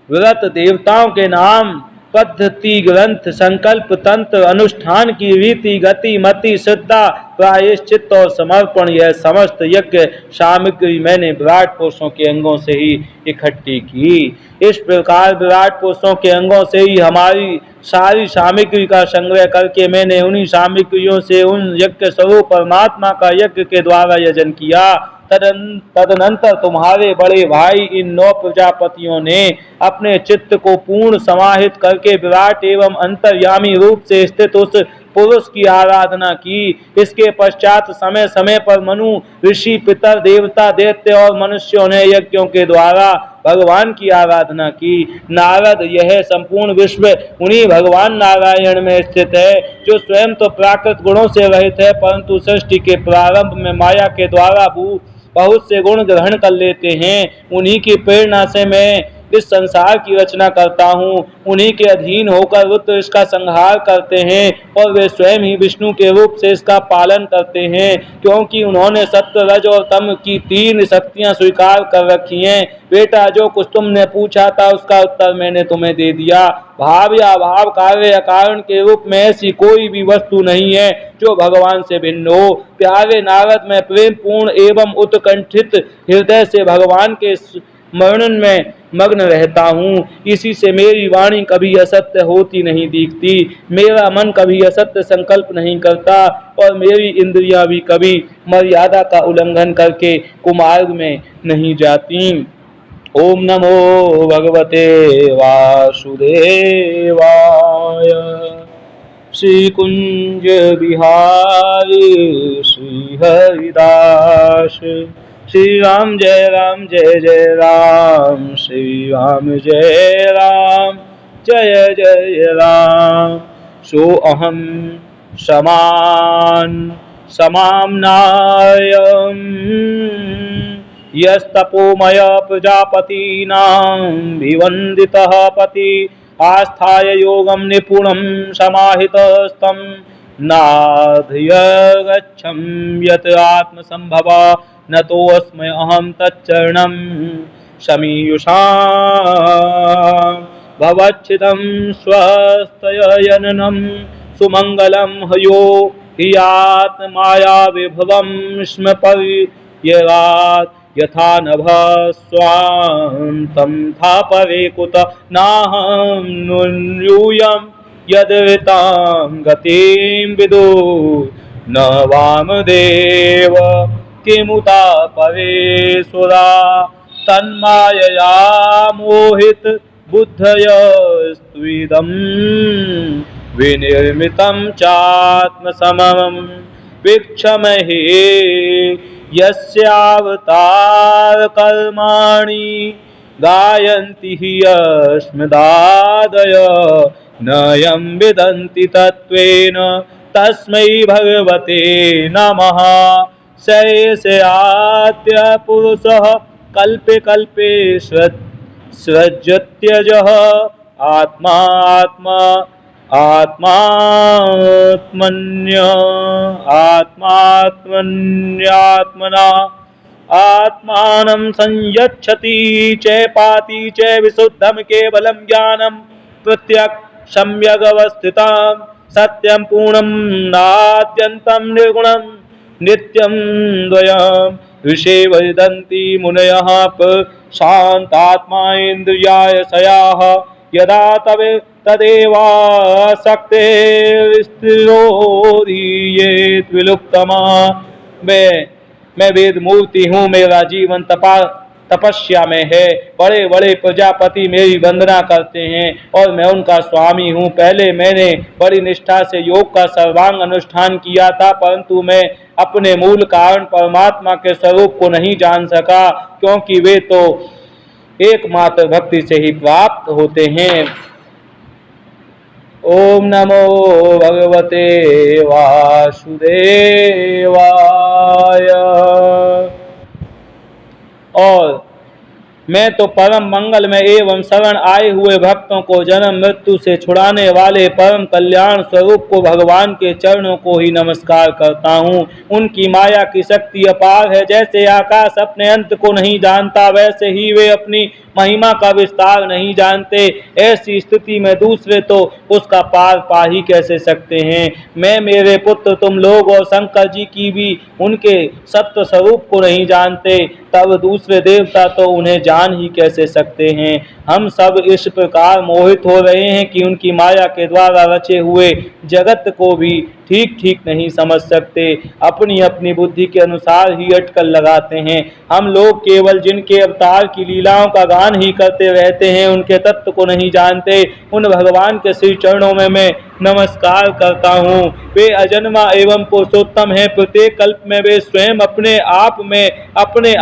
Speaker 1: व्रत देवताओं के नाम पद्धति ग्रंथ संकल्प तंत्र अनुष्ठान की रीति गति मति श्रद्धा प्रायश्चित और समर्पण यह समस्त यज्ञ सामग्री मैंने विराट पुरुषों के अंगों से ही इकट्ठी की। इस प्रकार विराट पुरुषों के अंगों से ही हमारी सारी सामग्री का संग्रह करके मैंने उन्हीं सामग्रियों से उन यज्ञ स्वरूप परमात्मा का यज्ञ के द्वारा यजन किया। तदनंतर तुम्हारे बड़े भाई इन 9 प्रजापतियों ने अपने चित्त को पूर्ण समाहित करके विराट एवं अंतर्यामी रूप से स्थित उस पुरुष की आराधना की। इसके पश्चात समय समय पर मनु ऋषि पितर देवता दैत्य और मनुष्यों ने यज्ञों के द्वारा भगवान की आराधना की। नारद, यह संपूर्ण विश्व उन्हीं भगवान नारायण में स्थित है जो स्वयं तो प्राकृत गुणों से रहित है, परंतु सृष्टि के प्रारंभ में माया के द्वारा बहुत से गुण ग्रहण कर लेते हैं। उन्हीं की प्रेरणा से मैं इस संसार की रचना करता हूँ। उन्हीं के अधीन होकर रुद्र इसका संहार करते हैं और वे स्वयं ही विष्णु के रूप से इसका पालन करते हैं, क्योंकि उन्होंने सत्य रज और तम की 3 शक्तियां स्वीकार कर रखी हैं। बेटा, जो कुछ तुमने पूछा था उसका उत्तर मैंने तुम्हें दे दिया। भाव या अभाव, कार्य या कारण के रूप में ऐसी कोई भी वस्तु नहीं है जो भगवान से भिन्न हो। प्यारे नारद, मैं प्रेम पूर्ण एवं उत्कंठित हृदय से भगवान के स्मरण में मग्न रहता हूँ। इसी से मेरी वाणी कभी असत्य होती नहीं दिखती, मेरा मन कभी असत्य संकल्प नहीं करता और मेरी इंद्रियां भी कभी मर्यादा का उल्लंघन करके कुमार्ग में नहीं जाती। ओम नमो भगवते वासुदेवाय। श्री कुंज बिहारी श्री हरिदास। श्री राम जय जय राम, श्री राम जय राम जय जय राम। सो अहम समान समाम्नायम् यस्तपोमय प्रजापतीनां विवन्दितः पति आस्थाय योगं निपुणं समाहितस्तं नाधियगच्छं यत् आत्मसंभव नतोऽस्मि अहं तच्चरणं समीयुषां भवच्छिदं स्वस्तयननं सुमंगलं हयो हि आत्माया विभवं स्म पर्यगात् यथा नभ स्वान्तं थापरे कुत नाहं यूयं यद्वितां गतिं विदु न वामदेव किमुता परेशुरा तन्मायया मोहित बुद्धयस्त्विदं विनिर्मितं चात्मसमं वीक्षमहे यस्यावतार कर्माणि गायन्ति हि यस्मदादय नयं विदन्ति तत्त्वेन तस्मै भगवते नमः। शैषयात्य पुरुषः कल्पे कल्पे सृजत्यजः आत्मा आत्मात्मन्यात्मना आत्मानं संयच्छति च पाति च विशुद्धं केवलं ज्ञानं प्रत्यक्षं सम्यगवस्थितं सत्यं पूर्णं नाद्यन्तं निर्गुणं नित्यं द्वयं ऋषे वदन्ति मुनयः शान्तात्मा इन्द्रियाय सयाः यदा तदेवासक्ते स्थिरोधीयेत् विलुप्तमा। मैं वेद मूर्ति हूँ, मेरा जीवन तपस्या में है। बड़े बड़े प्रजापति मेरी वंदना करते हैं और मैं उनका स्वामी हूँ। पहले मैंने बड़ी निष्ठा से योग का सर्वांग अनुष्ठान किया था, परंतु मैं अपने मूल कारण परमात्मा के स्वरूप को नहीं जान सका, क्योंकि वे तो एकमात्र भक्ति से ही प्राप्त होते हैं। ओम नमो भगवते वासुदेवाय। और मैं तो परम मंगल में एवं शरण आए हुए भक्तों को जन्म मृत्यु से छुड़ाने वाले परम कल्याण स्वरूप को भगवान के चरणों को ही नमस्कार करता हूँ। उनकी माया की शक्ति अपार है। जैसे आकाश अपने अंत को नहीं जानता, वैसे ही वे अपनी महिमा का विस्तार नहीं जानते। ऐसी स्थिति में दूसरे तो उसका पार पा ही कैसे सकते हैं। मैं, मेरे पुत्र, तुम लोग और शंकर जी की भी उनके सत्य स्वरूप को नहीं जानते, तब दूसरे देवता तो उन्हें जान ही कैसे सकते हैं। हम सब इस प्रकार मोहित हो रहे हैं कि उनकी माया के द्वारा रचे हुए जगत को भी ठीक ठीक नहीं समझ सकते। अपनी अपनी बुद्धि के अनुसार ही अटकल लगाते हैं। हम लोग केवल जिनके अवतार की लीलाओं का गान ही करते रहते हैं, उनके तत्व को नहीं जानते। उन भगवान के श्री चरणों में मैं नमस्कार करता हूँ। वे अजन्मा एवं पुरुषोत्तम हैं। प्रत्येक कल्प में वे स्वयं अपने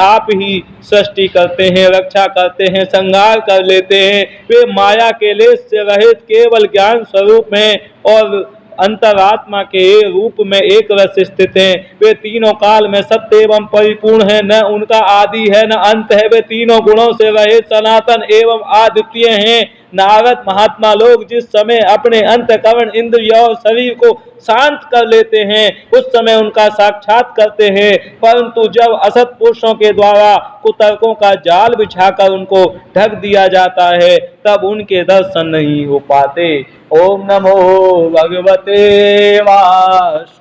Speaker 1: आप ही सृष्टि करते हैं, रक्षा करते हैं, संहार कर लेते हैं। वे माया के लेस से रहित केवल ज्ञान स्वरूप हैं और अंतरात्मा के रूप में एक रस स्थित हैं। वे तीनों काल में सत्य एवं परिपूर्ण है, न उनका आदि है न अंत है। वे तीनों गुणों से रहित सनातन एवं अद्वितीय हैं। नारद महात्मा लोग जिस समय अपने अंतःकरण, इंद्रिय और शरीर को शांत कर लेते हैं, उस समय उनका साक्षात करते हैं, परंतु जब असत पुरुषों के द्वारा कुतर्कों का जाल बिछाकर उनको ढक दिया जाता है, तब उनके दर्शन नहीं हो पाते। ओम नमो भगवते वासुदेवाय।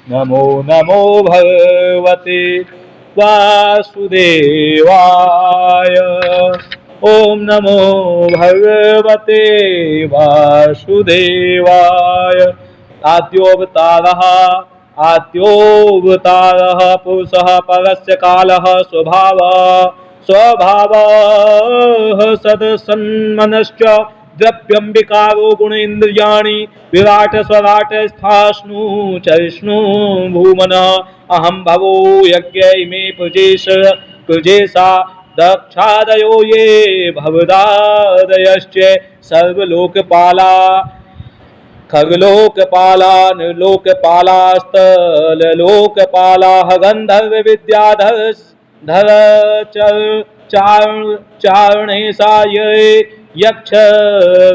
Speaker 1: नमो नमो भगवते वासुदेवाय। ओम नमो भगवते वासुदेवाय। आद्योऽवतारः पुरुषः परस्य कालः स्वभावः सदसन्मनश्च द्रव्यंबिकारो गुण इंद्रियाणि विराट स्वराट स्थास्नु चरिष्णु भूमन अहम भवो यज्ञ इमे प्रजेशा दक्षादयो ये भवदादयश्च सर्वलोकपाला खगलोकपाला निर्लोकपालास्तलोकपाला गंधर्व विद्याधर चारणे सा ये यक्ष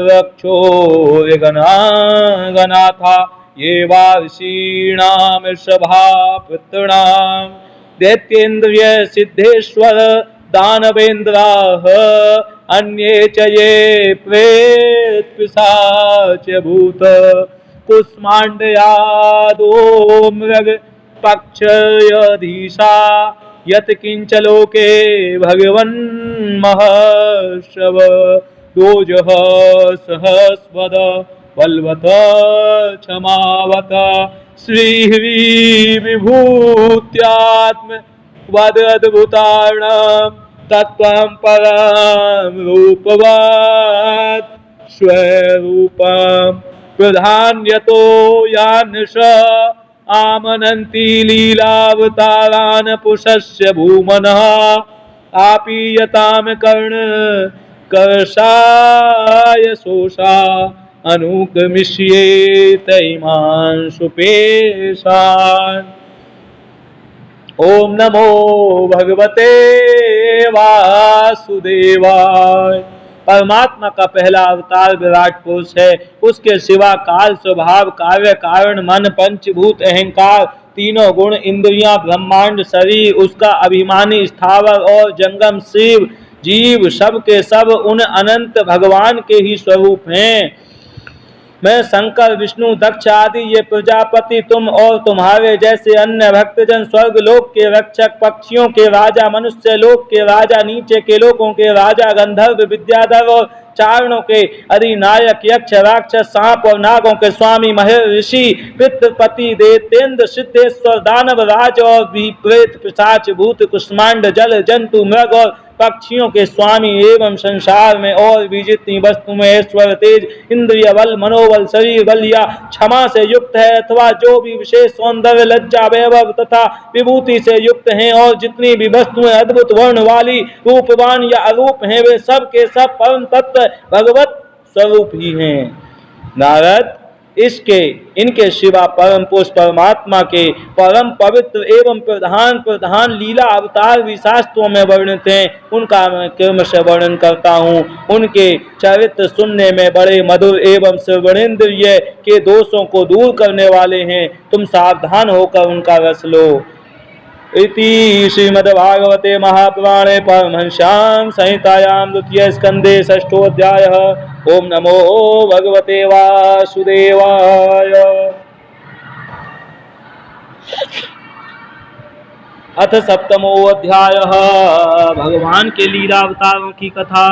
Speaker 1: रक्षो गणाथा ये वार्षीणाम ऋषभा पुत्राणाम दैत्येन्द्रिय सिद्धेश्वर दानवेन्द्राः अन्ये च ये प्रेत पिशाच भूत कुष्माण्डयादो मृग पक्षयधीशा यत् किंच लोके भगवन् महर्षव दोजः सहस्वद बलवत क्षमावत श्री विभूत्यात्म वद अद्भुताणां तत्त्वं परं रूपवत् स्वरूपं प्रधान्यतो यान्निश आमनन्ति लीलावतारान् पुषस्य भूमनः आपीयतां कर्षाय शोषा अनुक्रमिष्येत इमान् सुपेशान्। ओम नमो भगवते वासुदेवाय। परमात्मा का पहला अवतार विराट पुरुष है। उसके सिवा काल, स्वभाव, कार्य, कारण, मन, पंचभूत, अहंकार, तीनों गुण, इंद्रियां, ब्रह्मांड, शरीर, उसका अभिमानी स्थावर और जंगम शिव जीव सब के सब उन अनंत भगवान के ही स्वरूप हैं। मैं शंकर, विष्णु, दक्ष आदि ये प्रजापति, तुम और तुम्हारे जैसे अन्य भक्तजन, स्वर्ग लोक के रक्षक, पक्षियों के राजा, मनुष्य लोक के राजा, नीचे के लोकों के राजा, गंधर्व, विद्याधर और चारणों के अधिनायक, यक्ष, राक्षस, सांप और नागों के स्वामी, महेश, ऋषि, पितृपति, दैत्येन्द्र, सिद्धेश्वर, दानव राज और भी प्रेत, पिशाच, भूत, कुष्मांड, जल जंतु, मृग और पक्षियों के स्वामी एवं संसार में और भी जितनी वस्तुएं ऐश्वर्य, तेज, इंद्रिय बल, मनोबल, शरीर बल या क्षमा से युक्त है अथवा जो भी विशेष सौंदर्य, लज्जा, वैभव तथा विभूति से युक्त हैं और जितनी भी वस्तुएं अद्भुत वर्ण वाली, रूपवान या अरूप हैं, वे सब के सब परम तत्व भगवत स्वरूप ही हैं। नारद, इनके सिवा परम पुरुष परमात्मा के परम पवित्र एवं प्रधान लीला अवतार भी शास्त्रों में वर्णित हैं। उनका मैं क्रम से वर्णन करता हूँ। उनके चरित्र सुनने में बड़े मधुर एवं श्रवणेन्द्रिय के दोषों को दूर करने वाले हैं। तुम सावधान होकर उनका रस लो। इति श्रीमद्भागवते महापुराणे परमहंस्यां संहितायां द्वितीय स्कंदे षष्ठोऽध्यायः। ओम नमो भगवते वासुदेवाय। अथ सप्तमोऽध्यायः। भगवान के लीला अवतारों की कथा।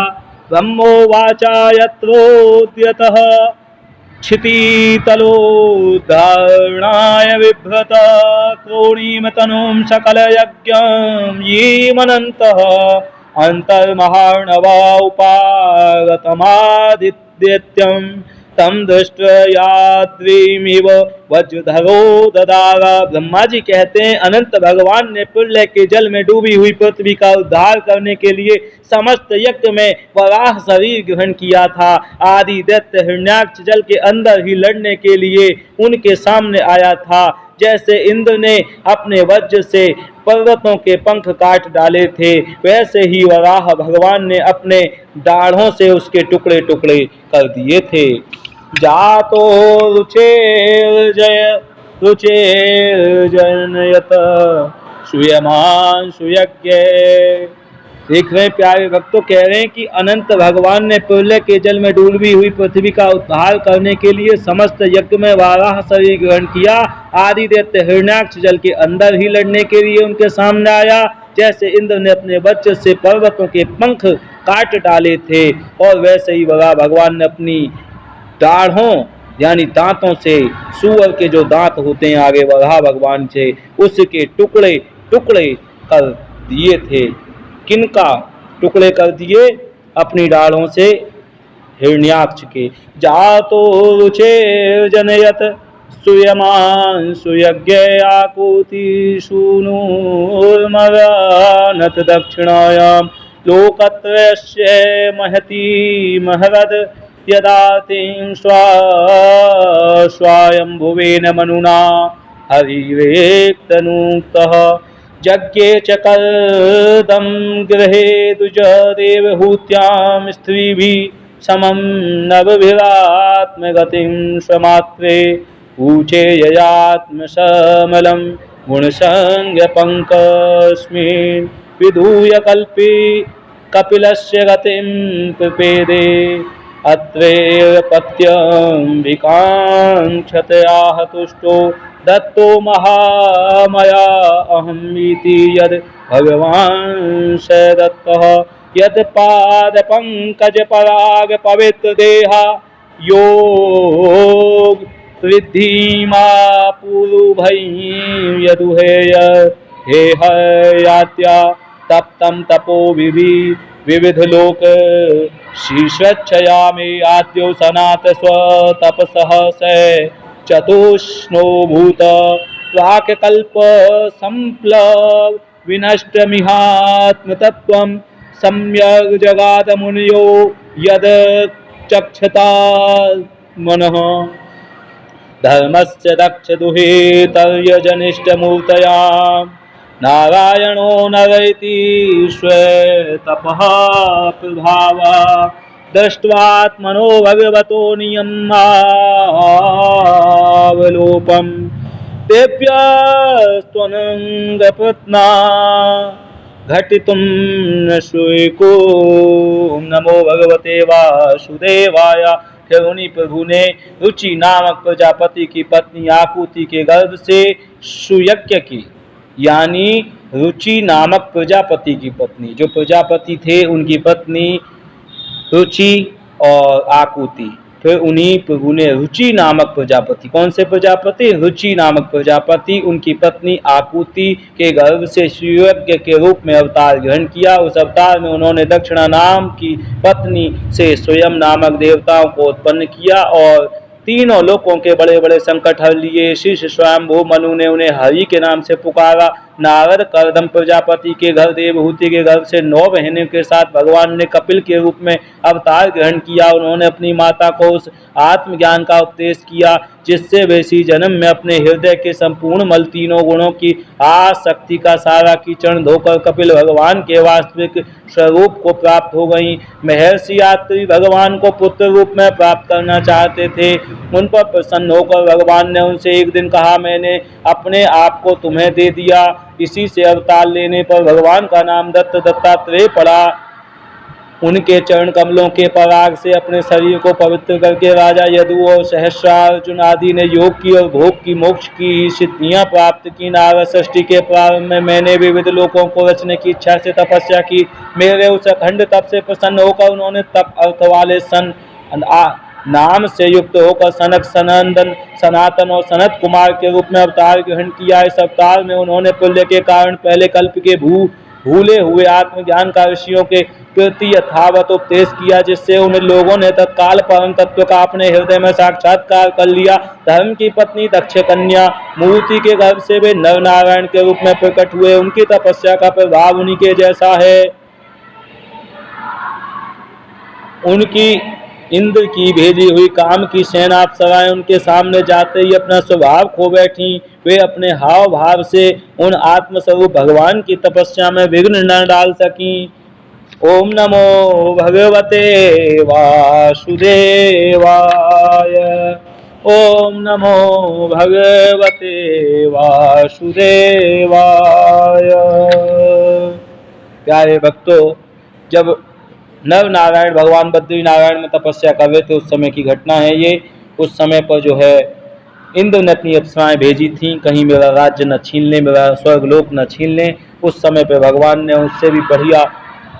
Speaker 1: ब्रह्मोवाचा यत्रोद्यतः क्षितितलोद्धारणाय बिभ्रत क्रोणीमतनुं सकलयज्ञं ये मनन्तः अन्तर्महार्णवा उपागतमादित्यं तम दृष्ट्वाद्रिमिव वज्रधरो ददारा। ब्रह्मा जी कहते हैं, अनंत भगवान ने प्रलय के जल में डूबी हुई पृथ्वी का उद्धार करने के लिए समस्त यज्ञ में वराह शरीर ग्रहण किया था। आदि दैत्य हिरण्याक्ष जल के अंदर ही लड़ने के लिए उनके सामने आया था। जैसे इंद्र ने अपने वज्र से पर्वतों के पंख काट डाले थे, वैसे ही वराह भगवान ने अपने दाढ़ों से उसके टुकड़े टुकड़े कर दिए थे। जातो रुचेर्जनयत सूयमान सुयज्ञ। देख रहे प्यारे भक्तों, कह रहे हैं कि अनंत भगवान ने प्रलय के जल में डूबी हुई पृथ्वी का उद्धार करने के लिए समस्त यज्ञ में वाराह शरीर ग्रहण किया। आदि दैत्य हिरण्याक्ष जल के अंदर ही लड़ने के लिए उनके सामने आया। जैसे इंद्र ने अपने वज्र से पर्वतों के पंख काट डाले थे, और वैसे ही वराह भगवान ने अपनी दाढ़ों यानी दांतों से, सूअर के जो दांत होते हैं आगे वराह भगवान से, उसके टुकड़े टुकड़े कर दिए थे। किनका टुकड़े कर दिए? अपनी डालों से हिरण्याक्ष के। जातो रुचे जनयत सूयमान सुयज्ञ आकुति सूनुर्मरानत दक्षिणायाम लोकत्रयस्य महती महरद यदा तिं स्वायंभुवेन मनुना हरिवेक्तनुक्तः यज्ञे च कर्दं गृहे द्विजदेवहूत्यां स्त्रीभिः समं नवभिरात्मगतिं स्वमात्रे ऊचे ययात्मसमलं गुणसंज्ञपङ्कस्मिन् विधूय कल्पे कपिलस्य गतिं पिपेदे अत्रैव पत्यम्बिकाङ्क्षतया तुष्टो दत्तो महामया अहमीति यद् भगवान् स दत्तः यद् पाद पंकज पराग पवित्र देहा योग वृद्धिमा पूर्वभयं यदुहेय हे हयात्या तप्तं तपो विविध लोक शीर्षच्छया मे आद्यो सनात स्वतपसः स चतुष्णो भूत प्राक कल्प संप्लव विनष्टमिहात्मतत्त्वं सम्यग् जगाद मुनयो यद चक्षता मनः धर्मस्य दक्ष दुहितर्यजनिष्ठमूर्तया नारायणो नरैति श्वेतपः प्रभावा दृष्ट्वात्मनो भगवतो नियमावलोपम् तेभ्यस्त्वनङ्गपत्ना घटितुं न शुको नमो भगवते वासुदेवाय। फिर उन्हीं प्रभु ने रुचि नामक प्रजापति की पत्नी आकुति के गर्भ से सुयज्ञ की, यानी रुचि नामक प्रजापति की पत्नी, जो प्रजापति थे उनकी पत्नी रुचि और आकुति। फिर उन्हीं प्रभु ने रुचि नामक प्रजापति, कौन से प्रजापति? रुचि नामक प्रजापति, उनकी पत्नी आकुति के गर्भ से सुयज्ञ के रूप में अवतार ग्रहण किया। उस अवतार में उन्होंने दक्षिणा नाम की पत्नी से स्वयं नामक देवताओं को उत्पन्न किया और तीनों लोकों के बड़े बड़े संकट हर लिए। शीर्ष स्वयंभू मनु ने उन्हें हरि के नाम से पुकारा। नारद करदम प्रजापति के घर देवहूति के घर से 9 बहनों के साथ भगवान ने कपिल के रूप में अवतार ग्रहण किया। उन्होंने अपनी माता को उस आत्मज्ञान का उपदेश किया जिससे वे इसी जन्म में अपने हृदय के संपूर्ण मल तीनों गुणों की आसक्ति का सारा कीचड़ धोकर कपिल भगवान के वास्तविक स्वरूप को प्राप्त हो गई। महर्षि यात्री भगवान को पुत्र रूप में प्राप्त करना चाहते थे। उन पर प्रसन्न होकर भगवान ने उनसे एक दिन कहा, मैंने अपने आप को तुम्हें दे दिया। इसी से अवतार लेने पर भगवान का नाम दत्त दत्तात्रेय पड़ा। उनके चरण कमलों के पराग से अपने शरीर को पवित्र करके राजा यदु और सहस्रार्जुन आदि ने योग की और भोग की मोक्ष की सिद्धियां प्राप्त की। नारद सृष्टि के प्रारंभ में मैंने विविध लोकों को रचने की इच्छा से तपस्या की। मेरे उस अखंड तप से प्रसन्न होकर उन्होंने तप अर्थ वाले सन नाम से युक्त होकर सनक सनंदन सनातन और सनत कुमार के रूप में अवतार ग्रहण किया। इस अवतार में उन्होंने पुण्य के कारण पहले कल्प के भूले हुए आत्मज्ञान का ऋषियों के प्रति यथावत उपदेश किया, जिससे उन लोगों ने तत्काल परम तत्व का अपने हृदय में साक्षात्कार कर लिया। धर्म की पत्नी दक्ष कन्या मूर्ति के गर्भ से वे नर नारायण के रूप में प्रकट हुए। उनकी तपस्या का प्रभाव उन्हीं के जैसा है। उनकी इंद्र की भेजी हुई काम की सेना अप्सराएं उनके सामने जाते ही अपना स्वभाव खो बैठी। वे अपने हाव भाव से उन आत्मस्वरूप भगवान की तपस्या में विघ्न न डाल सकी। ओम नमो भगवते वासुदेवाय। ओम नमो भगवते वासुदेवाय। प्यारे भक्तों, जब नर नारायण भगवान बद्री नारायण में तपस्या कर रहे थे उस समय की घटना है ये। उस समय पर जो है इंद्र ने अपनी अप्सराएं भेजी थीं, कहीं मेरा राज्य न छीन लें, मेरा स्वर्गलोक न छीन लें। उस समय पर भगवान ने उससे भी बढ़िया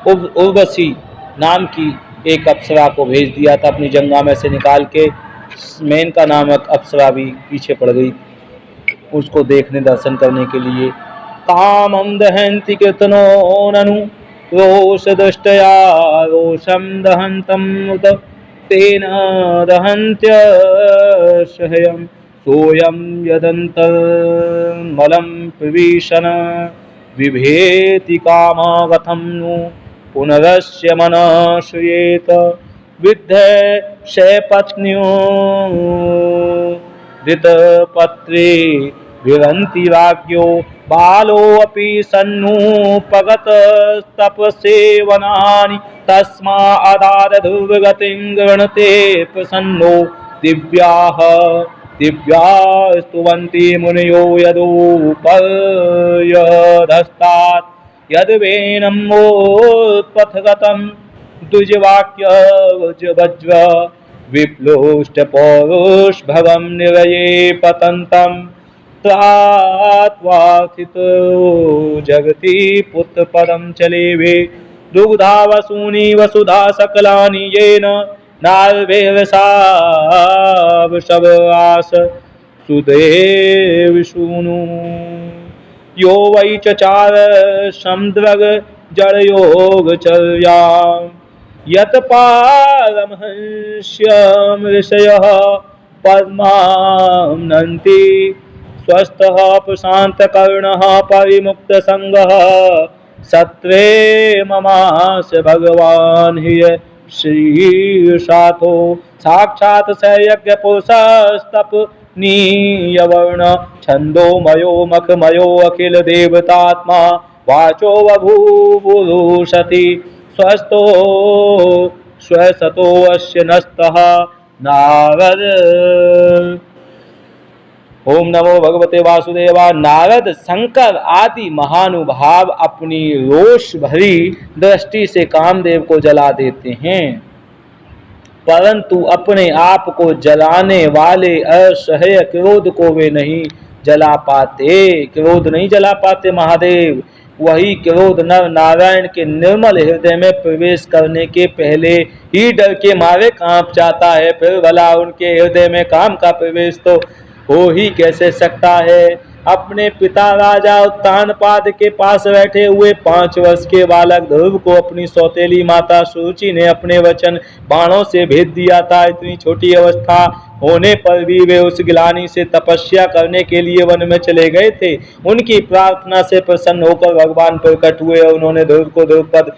Speaker 1: उर्वशी नाम की एक अप्सरा को भेज दिया था अपनी जंगा में से निकाल के। मेनका नामक अप्सरा भी पीछे पड़ गई उसको देखने दर्शन करने के लिए। कामं दहन्ति कीर्तनो ननु रोष दृष्टया रोषम दहंतम उत तेन दहन्त्यशयं सोऽयं यदन्तर्मलं प्रविशन बिभेति कामगतं नु पुनरस्य मनः श्रूयेत विद्धेशपत्न्यो धृतपत्रे विरन्ति राज्ञो बालोऽपि सन्नुपगतस्तपसेवनानि तस्मादादधुर्गतिं गृह्णते प्रसन्नो दिव्याः दिव्या स्तुवन्ति मुनयो यदुपर्यधस्तात् यद्वेनमोत्पथगतं द्विजवाक्यवज्र विप्लोष्टपौरुषभवं निरये पतन्तं त्वात्वार्थितो जगति पुत्रपदं चलेवे दुग्धा वसूनि वसुधा सकलानि येन नार्वेरसावशवास सुदेवसूनु यो वै चचार समुद्रग जड़योगचर्यां यत् पारमहंस्यं ऋषयः पद्मानन्ति स्वस्थः प्रशान्तकर्णः परिमुक्तसङ्गः सत्त्वे ममास भगवान् हि श्रीशातो साक्षात् स यज्ञपुरुषस्तपनीयवर्ण छन्दोमयो मखमयो अखिल देवतात्मा वाचो बभूवुरुषति स्वस्थो स्वसतो अस्य नस्तः नारद। ओम नमो भगवते वासुदेवा। नारद शंकर आदि महानुभाव अपनी रोष भरी दृष्टि से कामदेव को जला देते हैं, परंतु अपने आप को जलाने वाले असह्य क्रोध को वे नहीं जला पाते। क्रोध नहीं जला पाते महादेव। वही क्रोध नर नारायण के निर्मल हृदय में प्रवेश करने के पहले ही डर के मारे कांप जाता है, फिर भला उनके हृदय में काम का प्रवेश तो हो ही कैसे सकता है। अपने पिता राजा उत्तानपाद के पास बैठे हुए 5 वर्ष के बालक ध्रुव को अपनी सौतेली माता सुरुचि ने अपने वचन बाणों से भेद दिया था। इतनी छोटी अवस्था होने पर भी वे उस गिलानी से तपस्या करने के लिए वन में चले गए थे। उनकी प्रार्थना से प्रसन्न होकर भगवान प्रकट हुए और उन्होंने ध्रुव को ध्रुवपद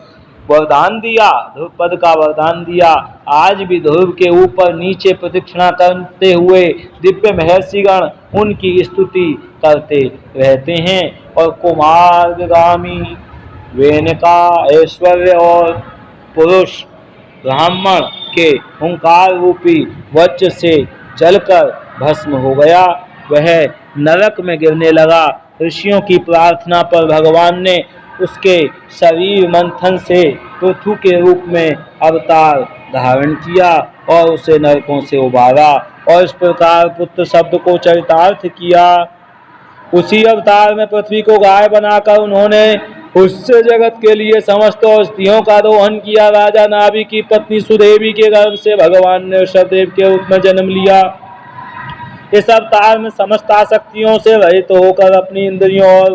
Speaker 1: वरदान दिया, ध्रुवपद का वरदान दिया। आज भी ध्रुव के ऊपर नीचे प्रदक्षिणा करते हुए दिव्य महर्षिगण उनकी स्तुति करते रहते हैं और कुमारगामी वेनका ऐश्वर्य और पुरुष ब्राह्मण के हुंकार रूपी वज्र से जलकर भस्म हो गया। वह नरक में गिरने लगा। ऋषियों की प्रार्थना पर भगवान ने उसके शरीर मंथन से पृथु के रूप में अवतार धारण किया और उसे नरकों से उबारा और इस प्रकार पुत्र शब्द को चरितार्थ किया। उसी अवतार में पृथ्वी को गाय बनाकर उन्होंने उससे जगत के लिए समस्त औषधियों का दोहन किया। राजा नाभि की पत्नी सुदेवी के गर्भ से भगवान ने ऋषभदेव के रूप में जन्म लिया। इस अवतार में समस्त आसक्तियों से रहित होकर अपनी इंद्रियों और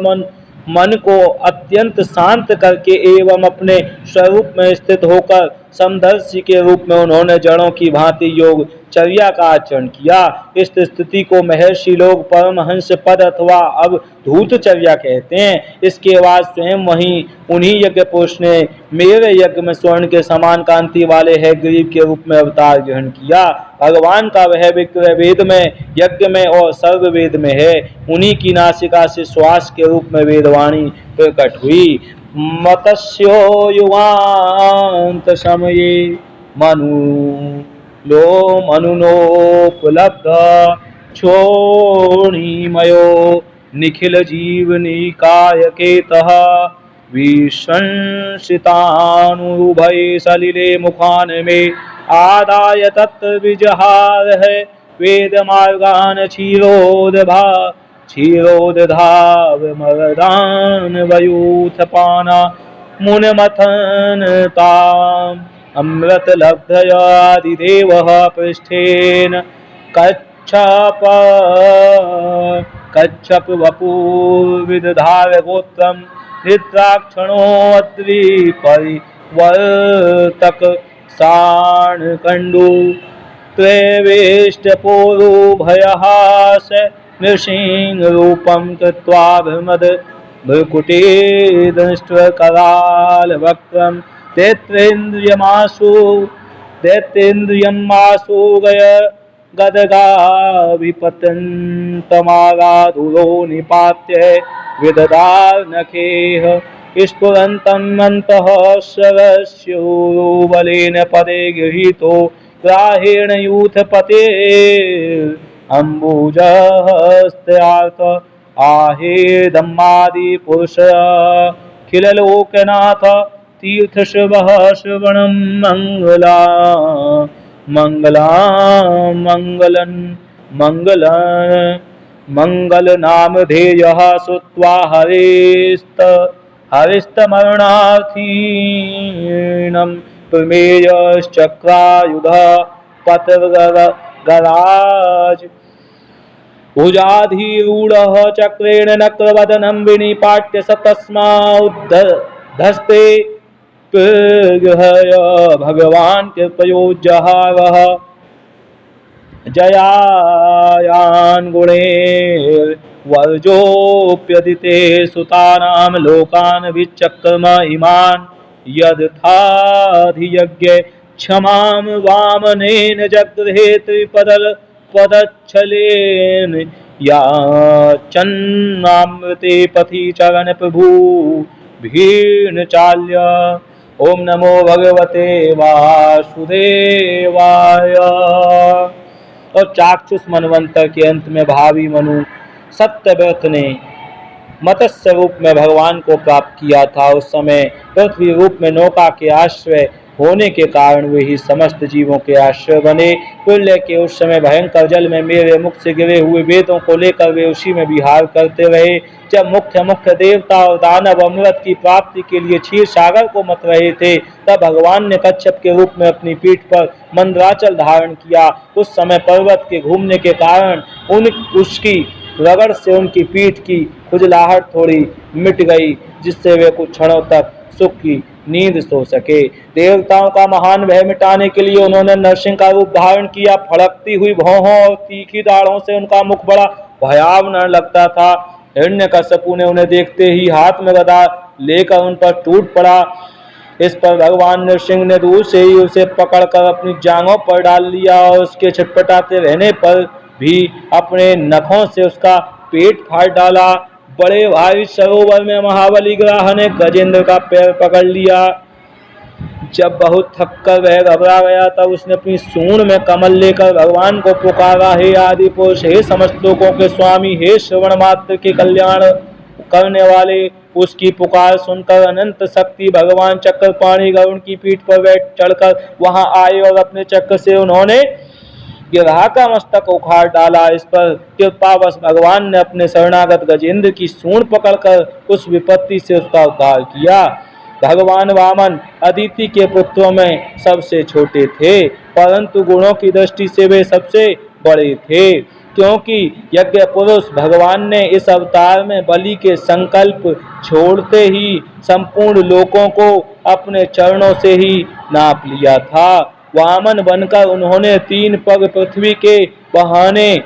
Speaker 1: मन को अत्यंत शांत करके एवं अपने स्वरूप में स्थित होकर समदर्शी के रूप में उन्होंने जड़ों की भांति योग चर्या का आचरण किया। इस स्थिति को महर्षि लोग परमहंस पद अथवा अवधूत चर्या कहते हैं। इसके बाद स्वयं वहीं उन्हीं यज्ञ पुरुष ने मेरे यज्ञ में स्वर्ण के समान कांति वाले है गरीब के रूप में अवतार ग्रहण किया। भगवान का वह विक्रय वेद में, यज्ञ में और सर्व वेद में है। उन्हीं की नासिका से श्वास के रूप में वेदवाणी प्रकट हुई। मत्स्यो युगांत समये मनु लो मनुनोपलब्ध क्षोणीमयो निखिल जीवनिकाय केतः विशंसितानुभय सलिले मुखान में आदाय तत्र विजहार है वेद मार्गान क्षीरोदधाव मरदान वयूथपाना मुनमथन ताम अमृत लब्धयादिदेवः पृष्ठेन कच्छप वपुर्विदधार गोत्रं निद्राक्षणोऽद्रिपरिवर्तक साणकण्डु त्रैवेष्टपोरो भयहास नृसिंहरूपं कृत्वा भ्रमद भ्रुकुटे दंष्ट्रकरालवक्त्रं दैत्येन्द्रियमासु गय गदगाभिपतन्तमागाधुरो निपात्य विदधार्नखेह स्फुरन्तं अन्तः सरस्योबलेन पदे गृहीतो ग्राहेण यूथपते अम्बुजहस्त्यार्थ आहेदम्मादिपुरुष खिललोकनाथ तीर्थशुभः श्रवणं मङ्गला मंगला मंगलन मंगल मंगलनामधेयः श्रुत्वा हरिस्तमरणार्थीनं प्रमेयश्चक्रायुधः पतर्गराज भुजाधिरूढः चक्रेण नक्रवदनं विनिपाट्य स तस्माद्धस्ते प्रगृह्य भगवान् कृपयोज्जहारः जयायान् गुणैर्वर्जोऽप्यदिते सुतानां लोकान् विचक्रम इमान् यदथाधियज्ञे क्षमां वामनेन जगृहे त्रिपदच्छलेन याचन्नामृते पथि चरण प्रभु भीर्णचाल्य। ओम नमो भगवते वासुदेवाय। और चाक्षुष मनवंतर के अंत में भावी मनु सत्यव्रत ने मत्स्य रूप में भगवान को प्राप्त किया था। उस समय पृथ्वी रूप में नौका के आश्रय होने के कारण वे ही समस्त जीवों के आश्रय बने। प्रलय के उस समय भयंकर जल में मेरे मुख से गिरे हुए वेदों को लेकर वे उसी में विहार करते रहे। जब मुख्य मुख्य देवता और दानव अमृत की प्राप्ति के लिए क्षीर सागर को मत रहे थे, तब भगवान ने कच्छप के रूप में अपनी पीठ पर मंदराचल धारण किया। उस समय पर्वत के घूमने के कारण उसकी रगड़ से उनकी पीठ की खुजलाहट थोड़ी मिट गई, जिससे वे कुछ क्षणों तक सुख की नींद सो सके। देवताओं का महान भय मिटाने के लिए उन्होंने नरसिंह का रूप धारण किया। फड़कती हुई भौहों और तीखी दाढ़ों से उनका मुख बड़ा भयावह लगता था। हिरण्यकश्यपु ने उन्हें देखते ही हाथ में गदा लेकर उन पर टूट पड़ा। इस पर भगवान नरसिंह ने दूर से ही उसे पकड़कर अपनी जांघों पर डाल लिया और उसके छटपटाते रहने पर भी अपने नखों से उसका पेट फाड़ डाला। बड़े भारी सरोवर में महाबली ग्राह ने गजेंद्र का पैर पकड़ लिया। जब बहुत थककर वह घबरा गया तब उसने अपनी सूंड में कमल लेकर भगवान को पुकारा, हे आदि पुरुष, हे समस्त लोकों के स्वामी, हे श्रवण मात्र के कल्याण करने वाले। उसकी पुकार सुनकर अनंत शक्ति भगवान चक्रपाणि गरुड़ की पीठ पर बैठ चढ़कर वहां आए और अपने चक्र से उन्होंने गिरहा का मस्तक उखाड़ डाला। इस पर कृपावश भगवान ने अपने शरणागत गजेंद्र की सूंड पकड़कर उस विपत्ति से उसका उद्धार किया। भगवान वामन अदिति के पुत्रों में सबसे छोटे थे, परंतु गुणों की दृष्टि से वे सबसे बड़े थे, क्योंकि यज्ञ पुरुष भगवान ने इस अवतार में बलि के संकल्प छोड़ते ही संपूर्ण लोकों को अपने चरणों से ही नाप लिया था। वामन बनकर उन्होंने 3 पग पृथ्वी के बहाने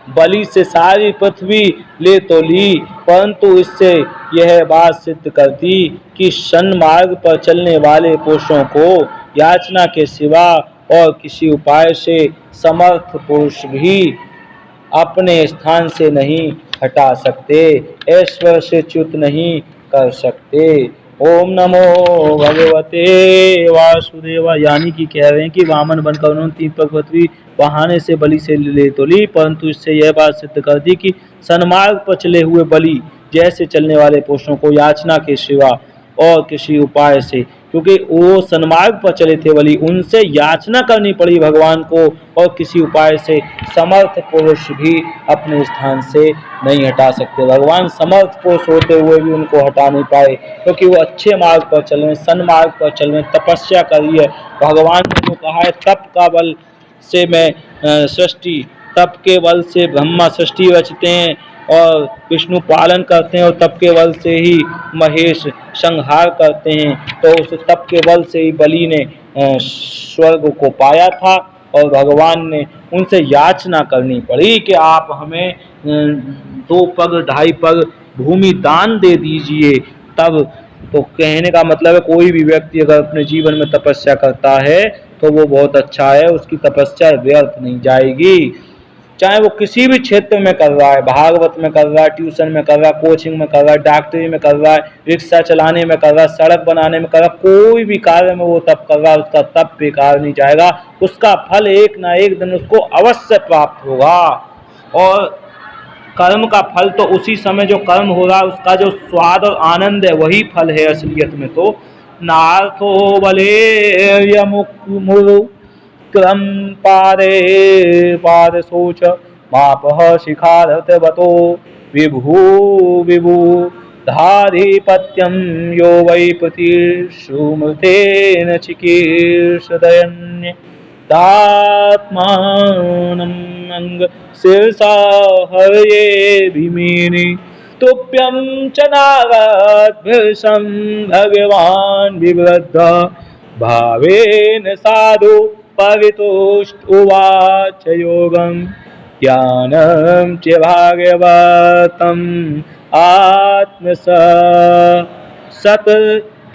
Speaker 1: बलि से सारी पृथ्वी ले तो ली, परंतु इससे यह बात सिद्ध कर दी कि सन्मार्ग पर चलने वाले पुरुषों को याचना के सिवा और किसी उपाय से समर्थ पुरुष भी अपने स्थान से नहीं हटा सकते, ऐश्वर्य से च्युत नहीं कर सकते। ओम नमो भगवते वासुदेवा। यानी कि कह रहे हैं कि वामन बनकर उन्होंने 3 पग पृथ्वी बहाने से बलि से ले तो ली, परंतु इससे यह बात सिद्ध कर दी कि सन्मार्ग पर चले हुए बलि जैसे चलने वाले पुरुषों को याचना के सिवा और किसी उपाय से, क्योंकि वो सन्मार्ग पर चले थे बलि, उनसे याचना करनी पड़ी भगवान को, और किसी उपाय से समर्थ पुरुष भी अपने स्थान से नहीं हटा सकते। भगवान समर्थ पुरुष होते हुए भी उनको हटा नहीं पाए, क्योंकि वो अच्छे मार्ग पर चल रहे, सन्मार्ग पर चल रहे, तपस्या करिए। भगवान ने जो कहा है, तप का बल से मैं सृष्टि, तप के बल से ब्रह्मा सृष्टि रचते हैं, और विष्णु पालन करते हैं और तप के बल से ही महेश संहार करते हैं। तो उस तप के बल से ही बलि ने स्वर्ग को पाया था और भगवान ने उनसे याचना करनी पड़ी कि आप हमें 2 पग 2.5 पग भूमि दान दे दीजिए। तब तो कहने का मतलब है कोई भी व्यक्ति अगर अपने जीवन में तपस्या करता है तो वो बहुत अच्छा है, उसकी तपस्या व्यर्थ नहीं जाएगी। चाहे वो किसी भी क्षेत्र में कर रहा है, भागवत में कर रहा है, ट्यूशन में कर रहा है, कोचिंग में कर रहा है, डॉक्टरी में कर रहा है, रिक्शा चलाने में कर रहा है, सड़क बनाने में कर रहा है, कोई भी कार्य में वो तप कर रहा है, उसका तप बेकार नहीं जाएगा। उसका फल एक ना एक दिन उसको अवश्य प्राप्त होगा। और कर्म का फल तो उसी समय जो कर्म हो रहा है उसका जो स्वाद और आनंद है वही फल है असलियत में। तो नार्थो बले मुरु क्रम पारे पाद सोच मापह शिखारतवतो विभू विभू धारिपत्यम यो वै प्रतिशुमतेन चिकीर्षदयन्य तात्मानंग शीर्षा हरये भीमेनि तुभ्यं च नारद्भृशं भगवान् विवृद्ध भावेन साधु पवितुष्ट उवाच योगं ज्ञानं च भागवतम् आत्मसत्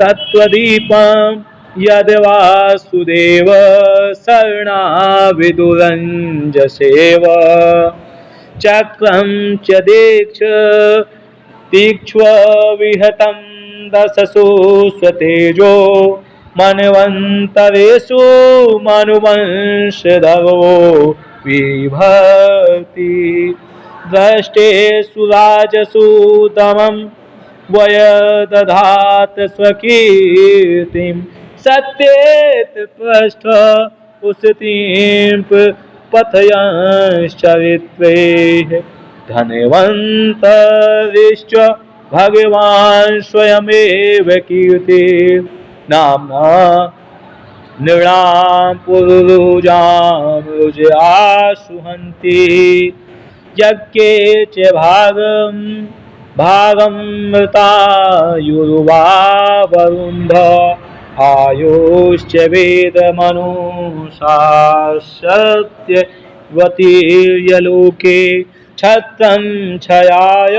Speaker 1: तत्त्वदीपं यद् वासुदेव शरणाविदुरञ्जसेव चक्रं च तीक्ष्व विहतं दशसु स्वतेजो मन्वन्तरेषु मनुवंशधरो विभक्ति द्रष्टेषु राजसु दमं वयदधात स्वकीर्तिं सत्येत पृष्ठ उसतीं पथयंश्चरित्रे धनवन्तरिश्च भगवान् स्वयमेव कीर्ति नाम्ना नृणां पुरुजां रुजयाशुहन्ति यज्ञे च भागमृतायुर्वा वरुन्ध आयुश्च वेदमनुशास्यत्यवतीर्यलोके छत्रं छयाय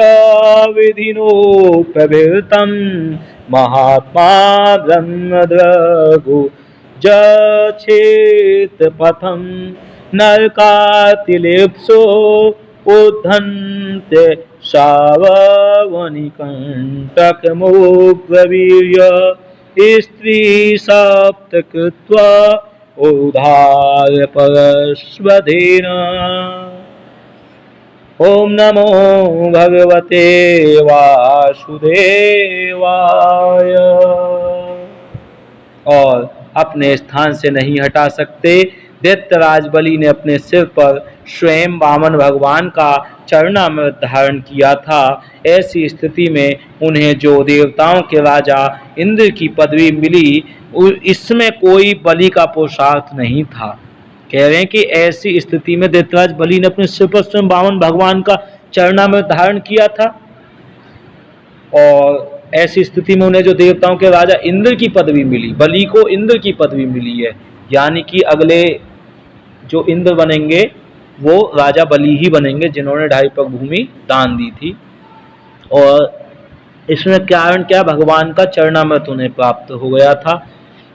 Speaker 1: विधिनोपविर्तं महात्मा ब्रह्मद्रघु जक्षेत्रपथं नरकातिलिप्सो उद्धन्ते साववनिकण्टकमुग्रवीर्य स्त्री सप्त कृत्वा उद्धार परश्वधेन। ओम नमो भगवते वासुदेवाय। और अपने स्थान से नहीं हटा सकते। दैत्यराज बलि ने अपने सिर पर स्वयं वामन भगवान का चरणामृत धारण किया था। ऐसी स्थिति में उन्हें जो देवताओं के राजा इंद्र की पदवी मिली इसमें कोई बलि का पुरुषार्थ नहीं था। कह रहे हैं कि ऐसी स्थिति में दैत्यराज बलि ने अपने सिर पर स्वयं वामन भगवान का चरणामृत धारण किया था और ऐसी स्थिति में उन्हें जो देवताओं के राजा इंद्र की पदवी मिली, बलि को इंद्र की पदवी मिली है, यानी कि अगले जो इंद्र बनेंगे वो राजा बलि ही बनेंगे जिन्होंने 2.5 पग भूमि दान दी थी। और इसमें कारण क्या, भगवान का चरणामृत उन्हें प्राप्त हो गया था।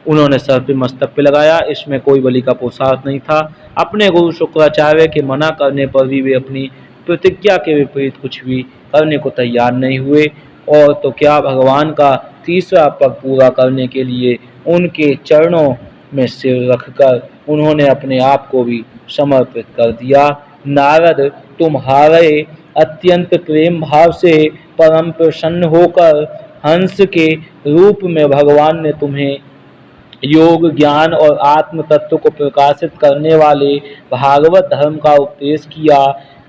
Speaker 1: उन्होंने सर पे मस्तक पे लगाया, इसमें कोई बलि का पुरुषार्थ नहीं था। अपने गुरु शुक्राचार्य के मना करने पर भी वे अपनी प्रतिज्ञा के विपरीत कुछ भी करने को तैयार नहीं हुए। और तो क्या, भगवान का तीसरा पग पूरा करने के लिए उनके चरणों में सिर रखकर उन्होंने अपने आप को भी समर्पित कर दिया। नारद, तुम्हारे अत्यंत प्रेम भाव से परम प्रसन्न होकर हंस के रूप में भगवान ने तुम्हें योग, ज्ञान और आत्म तत्व को प्रकाशित करने वाले भागवत धर्म का उपदेश किया।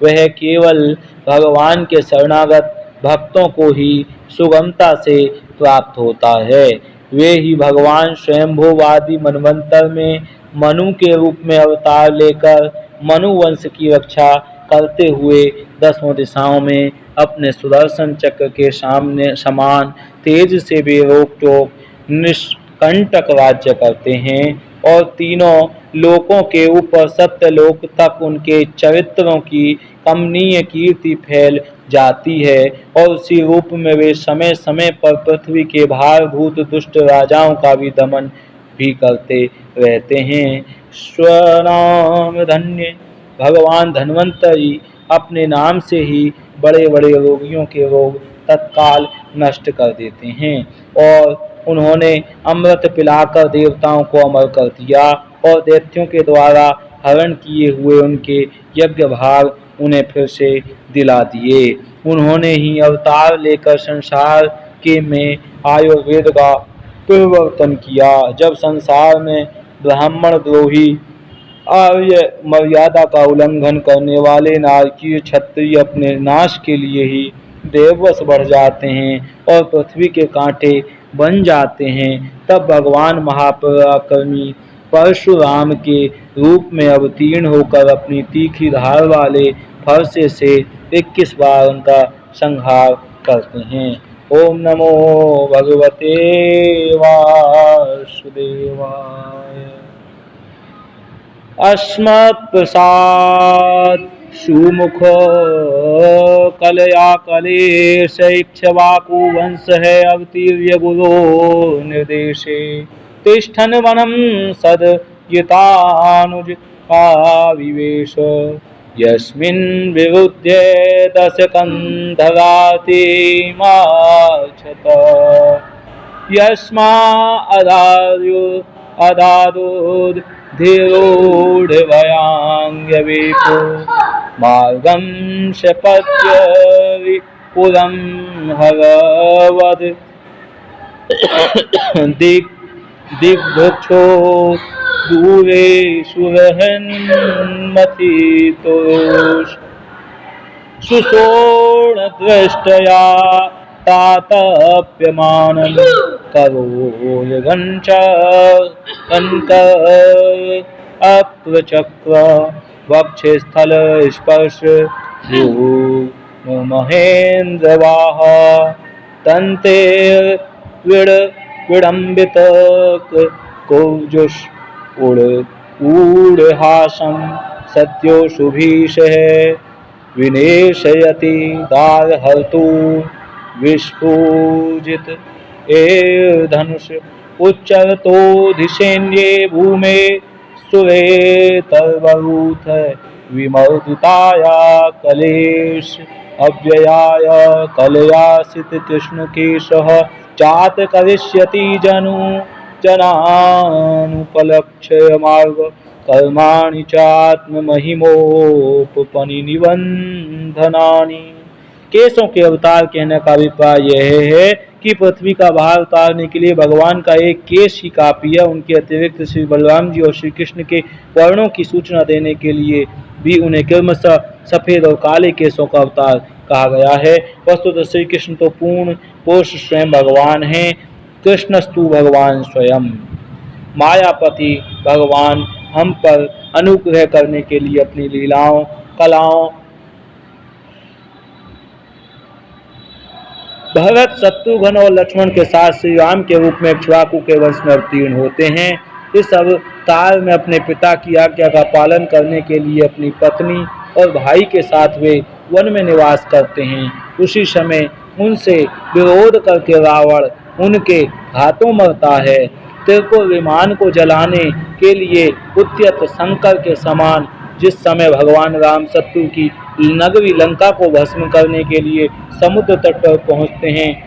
Speaker 1: वह केवल भगवान के शरणागत भक्तों को ही सुगमता से प्राप्त होता है। वे ही भगवान स्वयंभुवादि मनवंतर में मनु के रूप में अवतार लेकर मनु वंश की रक्षा करते हुए दसों दिशाओं में अपने सुदर्शन चक्र के सामने समान तेज से वे रोक टोक निष्कंटक राज्य करते हैं और तीनों लोकों के ऊपर सत्यलोक तक उनके चरित्रों की कमनीय कीर्ति फैल जाती है और उसी रूप में वे समय समय पर पृथ्वी के भारभूत दुष्ट राजाओं का भी दमन भी करते रहते हैं। स्वनाम धन्य भगवान धन्वंतरी अपने नाम से ही बड़े बड़े रोगियों के रोग तत्काल नष्ट कर देते हैं और उन्होंने अमृत पिलाकर देवताओं को अमर कर दिया और दैत्यों के द्वारा हरण किए हुए उनके यज्ञ भाग उन्हें फिर से दिला दिए। उन्होंने ही अवतार लेकर संसार के में आयुर्वेद का परिवर्तन किया। जब संसार में ब्राह्मण द्रोही आर्य मर्यादा का उल्लंघन करने वाले नारकीय क्षत्रिय अपने नाश के लिए ही देववश बढ़ जाते हैं और पृथ्वी के कांटे बन जाते हैं, तब भगवान महापराक्रमी परशुराम के रूप में अवतीर्ण होकर अपनी तीखी धार वाले फरसे से 21 बार उनका संहार करते हैं। ओम नमो भगवते वासुदेवाय। अस्मत्प्रसाद सुमुख कलया कलेश इक्ष्वाकु वंश है अवतीर्य गुरो निर्देशे तिष्ठन वनम सदयितानुज आविवेश यस्मिन् विरुध्ये दशकन्धराति माक्षत यस्मा अदारुद धीरोढ़भयांग्यवेको मार्गं शपथ्य विपुलं हरवद दिग्भक्षो दूरे सुरहन्मथितोष सुषोणदृष्टया तातप्यमानं करोलगञ्च कनक अप्रचक्र वक्षस्थल स्पर्श महेन्द्रवाह तन्ते विडम्बित कौजुष ऊढ़हासं सत्यो सुभीषः विनेशयति दारहर्तु विस्फुजित धनुष उच्चरतोधिसैन्ये भूमे सुरेतर्वरूथ विमर्दिताया कलेश अव्ययाय कलयासित कृष्णकेशः चात करिष्यति जनानुपलक्ष्य मार्ग कर्माणि चात्ममहिमोपनिबन्धनानि। केशों के अवतार कहने का अभिप्राय यह है कि पृथ्वी का भार उतारने के लिए भगवान का एक केश ही काफी है। उनके अतिरिक्त श्री बलराम जी और श्री कृष्ण के वर्णों की सूचना देने के लिए भी उन्हें क्रमशः सफेद और काले केशों का अवतार कहा गया है। वस्तुतः श्री कृष्ण तो पूर्ण पुरुष स्वयं भगवान हैं। कृष्णस्तु भगवान स्वयं। मायापति भगवान हम पर अनुग्रह करने के लिए अपनी लीलाओं कलाओं भरत शत्रुघ्न और लक्ष्मण के साथ श्री राम के रूप में इक्ष्वाकु के वंश में अवतीर्ण होते हैं। इस अवतार में अपने पिता की आज्ञा का पालन करने के लिए अपनी पत्नी और भाई के साथ वे वन में निवास करते हैं। उसी समय उनसे विरोध करके रावण उनके हाथों मरता है। त्रिपुर विमान को जलाने के लिए उद्यत शंकर के समान जिस समय भगवान राम शत्रु की नगरी लंका को भस्म करने के लिए समुद्र तट पर पहुंचते हैं,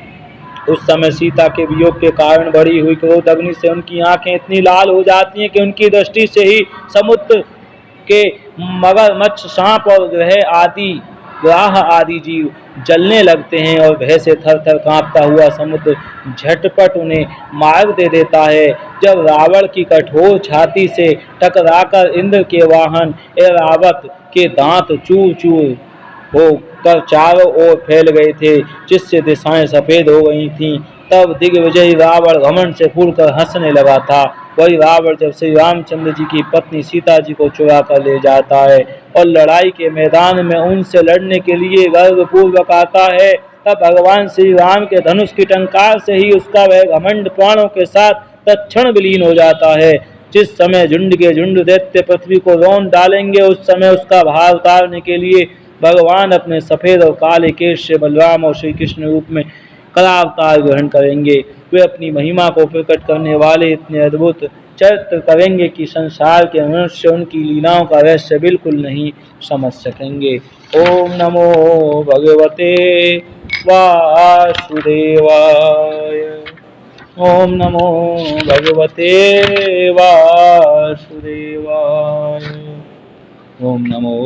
Speaker 1: उस समय सीता के वियोग के कारण बढ़ी हुई क्रोध अग्नि से उनकी आंखें इतनी लाल हो जाती हैं कि उनकी दृष्टि से ही समुद्र के मगरमच्छ, सांप और ग्राह आदि जीव जलने लगते हैं और भय से थर थर कांपता हुआ समुद्र झटपट उन्हें मार्ग दे देता है। जब रावण की कठोर छाती से टकराकर इंद्र के वाहन ऐरावत के दांत चूर चूर होकर चारों ओर फैल गए थे, जिससे दिशाएं सफेद हो गई थीं, तब दिग्विजयी रावण घमंड से फूलकर हंसने लगा था वही रावण जब श्री रामचंद्र जी की पत्नी सीता जी को चुरा कर ले जाता है और लड़ाई के मैदान में उनसे लड़ने के लिए गर्वपूर्वक आता है, तब भगवान श्री राम के धनुष की टंकार से ही उसका वह घमंड प्राणों के साथ तत्क्षण विलीन हो जाता है। जिस समय झुंड के झुंड दैत्य पृथ्वी को रौंद डालेंगे, उस समय उसका भार उतारने के लिए भगवान अपने सफेद और काले केश से बलराम और श्री कृष्ण रूप में करावतार ग्रहण करेंगे। वे अपनी महिमा को प्रकट करने वाले इतने अद्भुत चरित्र करेंगे कि संसार के मनुष्य उनकी लीलाओं का रहस्य बिल्कुल नहीं समझ सकेंगे। ओम नमो भगवते वासुदेवाय। ओम नमो भगवते वासुदेवाय। ओम नमो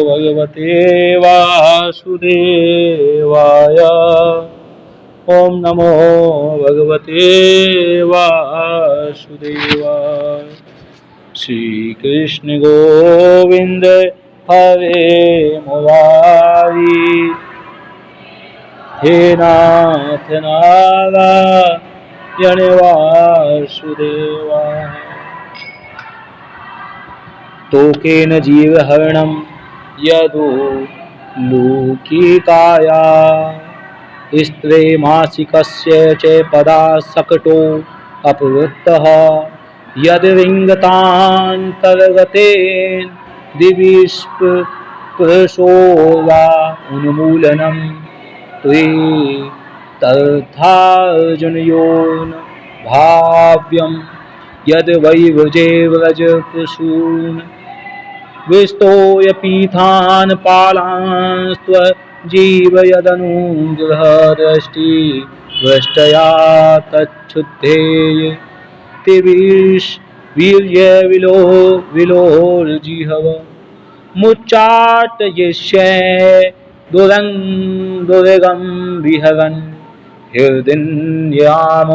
Speaker 1: भगवते वासुदेवाय। ओम नमो भगवते वासुदेवाय। श्री कृष्ण गोविंद हरे मुरारी, हे नाथ नारायण वासुदेवाय। तोकेन जीवहरणं यदु लूकिकाया, स्त्रे मासिकस्य च पदा सकटो अपवृत्तः, यद्रिङ्गतान्तर्गतेन दिविष्पुरुषो वा उन्मूलनं त्वे तथार्जुनयोन भाव्यं, यद् वै व्रजे व्रजप्रसून विस्तोय पीठान् पालांस्त्वजीव यदनुग्रहदृष्टि दृष्टया तच्छुद्धेय वीर्य विलोर्जिहव मुच्चाटयिष्ये दुर्गं विहरन्, हृदिन्याम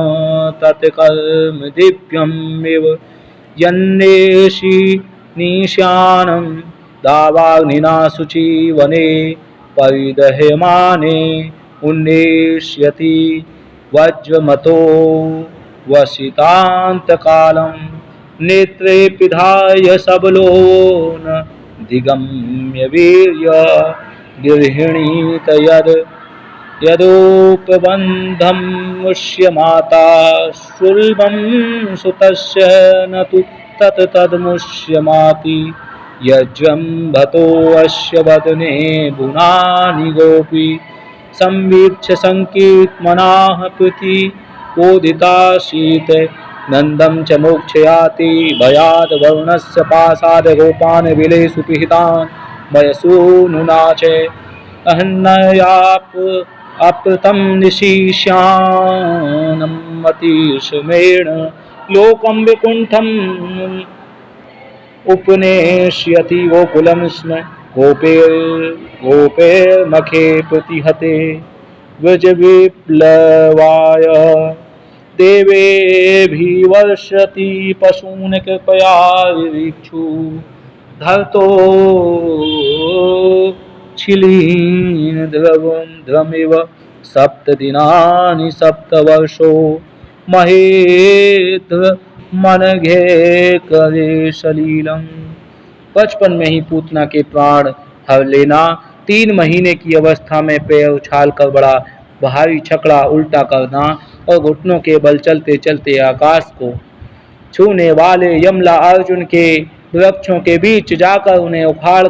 Speaker 1: तत्कर्म दिव्यमिव यन्नेषि निशानं दावाग्निना शुचिवने परिदह्यमाने उन्नेष्यति वज्रमतो वसितान्तकालं, नेत्रे पिधाय सबलो न दिगम्य वीर्य गृहिणीत यदोपबन्धं मुष्यमाता शुल्बं सुतस्य न तु तत्तद्मुष्यमाति, यज्रम्भतोऽस्य वदने बुनानि गोपी संवीक्ष्य संकीर्तमनाः प्रति ओदितासीत्, नन्दं च मोक्षयाति भयाद् वरुणस्य पाशाद् गोपान् विलेषु पिहितान् वयसूनुना च अहन्याप अप्रतं निशीश्यानम् अतिशमेण लोकं विकुण्ठम् उपनेष्यति गोकुलं स्म गोपेर्मखे प्रतिहते व्रज विप्लवाय देवेभिवर्षति पशून् कृपया विविक्षु धर्तो छिलीन ध्रमिव सप्तदिनानि सप्तवर्षो महेन्द्र मनघे करे सलीलम। बचपन में ही पूतना के प्राण हर लेना, 3 महीने की अवस्था में पैर उछाल कर बड़ा भारी छकड़ा उल्टा करना और घुटनों के बल चलते चलते आकाश को छूने वाले यमला अर्जुन के वृक्षों के बीच जाकर उन्हें उखाड़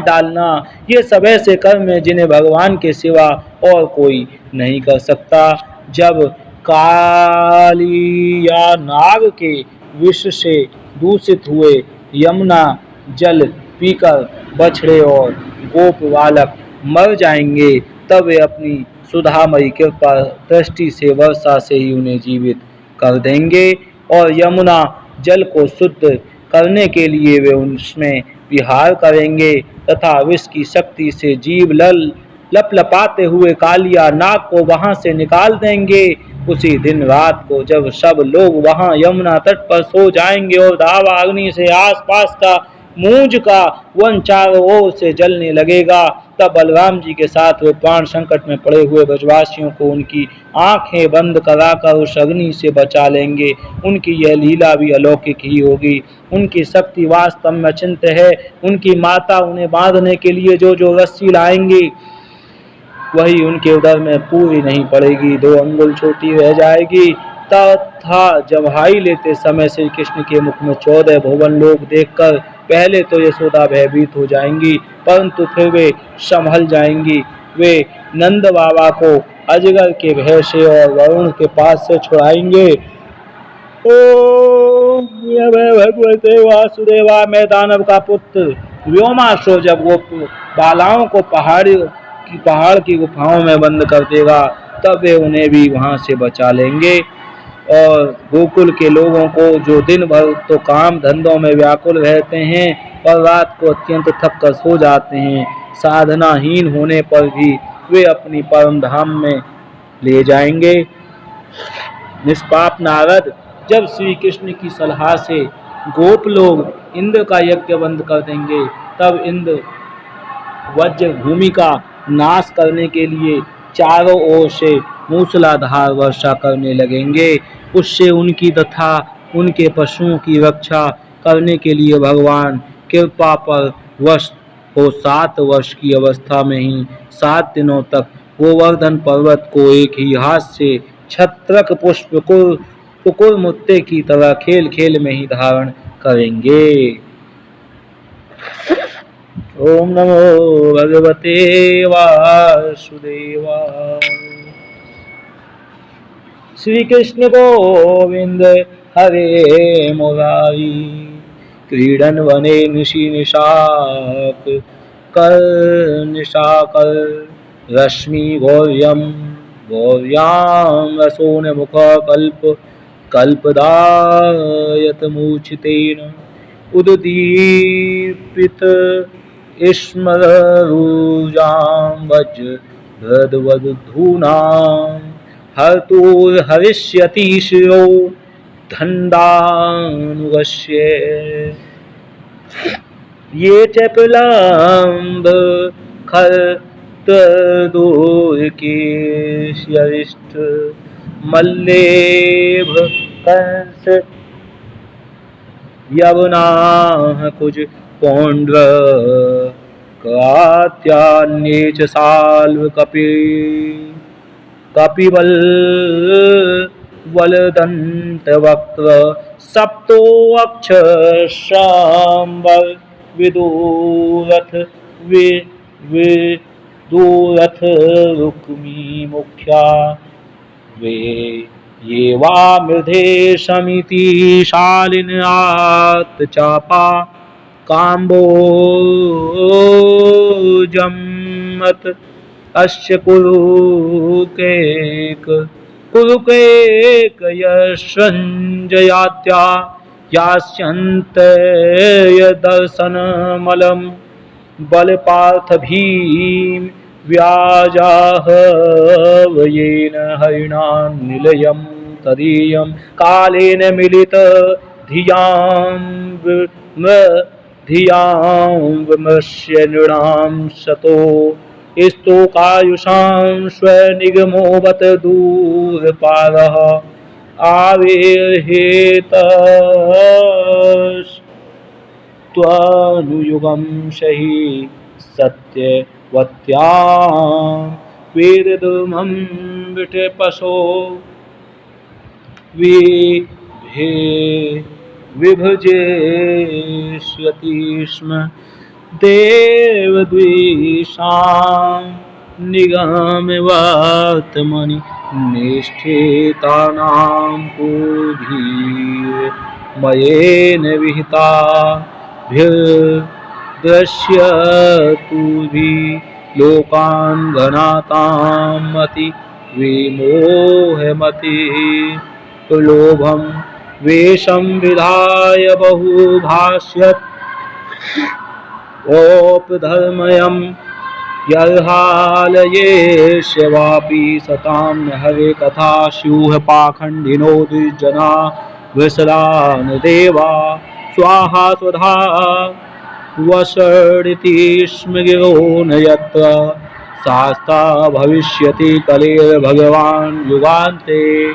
Speaker 1: डालना, ये सब ऐसे कर्म हैं जिन्हें भगवान के सिवा और कोई नहीं कर सकता। जब कालिया नाग के विष से दूषित हुए यमुना जल पीकर बछड़े और गोप बालक मर जाएंगे, तब वे अपनी सुधामयी कृपा दृष्टि से वर्षा से ही उन्हें जीवित कर देंगे और यमुना जल को शुद्ध करने के लिए वे उसमें विहार करेंगे तथा विष की शक्ति से जीव लपलपाते हुए कालिया नाग को वहां से निकाल देंगे। उसी दिन रात को जब सब लोग वहां यमुना तट पर सो जाएंगे और दावा अग्नि से आसपास का मूंज का वन चारों ओर से जलने लगेगा। तब बलराम जी के साथ वे प्राण संकट में पड़े हुए ब्रजवासियों को उनकी आंखें बंद कराकर उस अग्नि से बचा लेंगे। उनकी यह लीला भी अलौकिक ही होगी। उनकी शक्ति वास्तव में अचिंत्य है। उनकी माता उन्हें बांधने के लिए जो जो रस्सी लाएंगी वही उनके उदर में पूरी नहीं पड़ेगी, 2 अंगुल छोटी रह जाएगी। तथा जम्हाई लेते समय श्री कृष्ण के मुख में 14 भुवन लोग देखकर पहले तो यशोदा भयभीत हो जाएंगी, परंतु फिर वे संभल जाएंगी। वे नंद बाबा को अजगर के भय से और वरुण के पास से छुड़ाएंगे। ओम भगवते वासुदेवा। मैं दानव का पुत्र व्योमासुर जब वो बालाओं को पहाड़ की गुफाओं में बंद कर देगा, तब वे उन्हें भी वहां से बचा लेंगे। और गोकुल के लोगों को जो दिन भर तो काम धंधों में व्याकुल रहते हैं और रात को अत्यंत थक कर सो जाते हैं, साधनाहीन होने पर भी वे अपनी परम धाम में ले जाएंगे। निष्पाप नारद, जब श्री कृष्ण की सलाह से गोप लोग इंद्र का यज्ञ बंद कर देंगे, तब इंद्र वज्र भूमि का नाश करने के लिए चारों ओर से मूसलाधार वर्षा करने लगेंगे। उससे उनकी तथा उनके पशुओं की रक्षा करने के लिए भगवान कृपा पर वश हो 7 वर्ष की अवस्था में ही 7 दिनों तक गोवर्धन पर्वत को एक ही हाथ से छत्रक पुष्प कुकुर मुत्ते की तरह खेल खेल में ही धारण करेंगे। ओम नमो भगवते वासुदेवाय। श्री कृष्ण गोविंद हरे मुरारी, क्रीडन वने निशि निशाक कर निशाकर रश्मि गौर्यम गौर्याम रसोन मुख कल्प कल्पदायत मूर्छितेन उददीपित स्मरूजां वज्रधूनां हर्तुर्हरिष्यति शिरो धन्दानुगस्य। ये च प्रलम्ब खर्तदूर्केश्यरिष्ट मल्लेभ कंस यवनाः कुज पौंड्र कात्यान्ये च साल्व कपिबल वलदन्तवक्त्र सप्तो अक्षशाम्बर विदूरथ विदूरथ रुक्मी मुख्या वे ये वा मृधे समिति शालिन आत्तचापा काम्बोजम्मत अस्य कुरुकेक यशञ्जयात्या यास्यन्तयदर्शनमलं बलपार्थ भीम व्याजाहवयेन हरिणा निलयं तदीयं कालेन मिलित धियां विमर्श्य नृणां शतो स्तोकायुषां स्वनिगमो बत दूरपारः आविर्हितस्त्वनुयुगं सहि सत्यवत्यां वेददुर्मं विटपशो विभजेष्यति स्म देवद्वेषां निगमवात्मनि निष्ठितानां पूर्भिर्मयेन विहिताभिर्दृश्यतुभिः लोकान् घनातां मति विमोहमतिः प्रलोभं वेषं विधाय बहुभाष्यत् ओपधर्मयं यर्हालयेष्य वापि सतां न हरे कथा स्युः पाखण्डिनो द्विजना वृषलान् देवा स्वाहा स्वधा वषडिति स्म गिरो न यत्र शास्ता भविष्यति कलेर्भगवान् युगान्ते।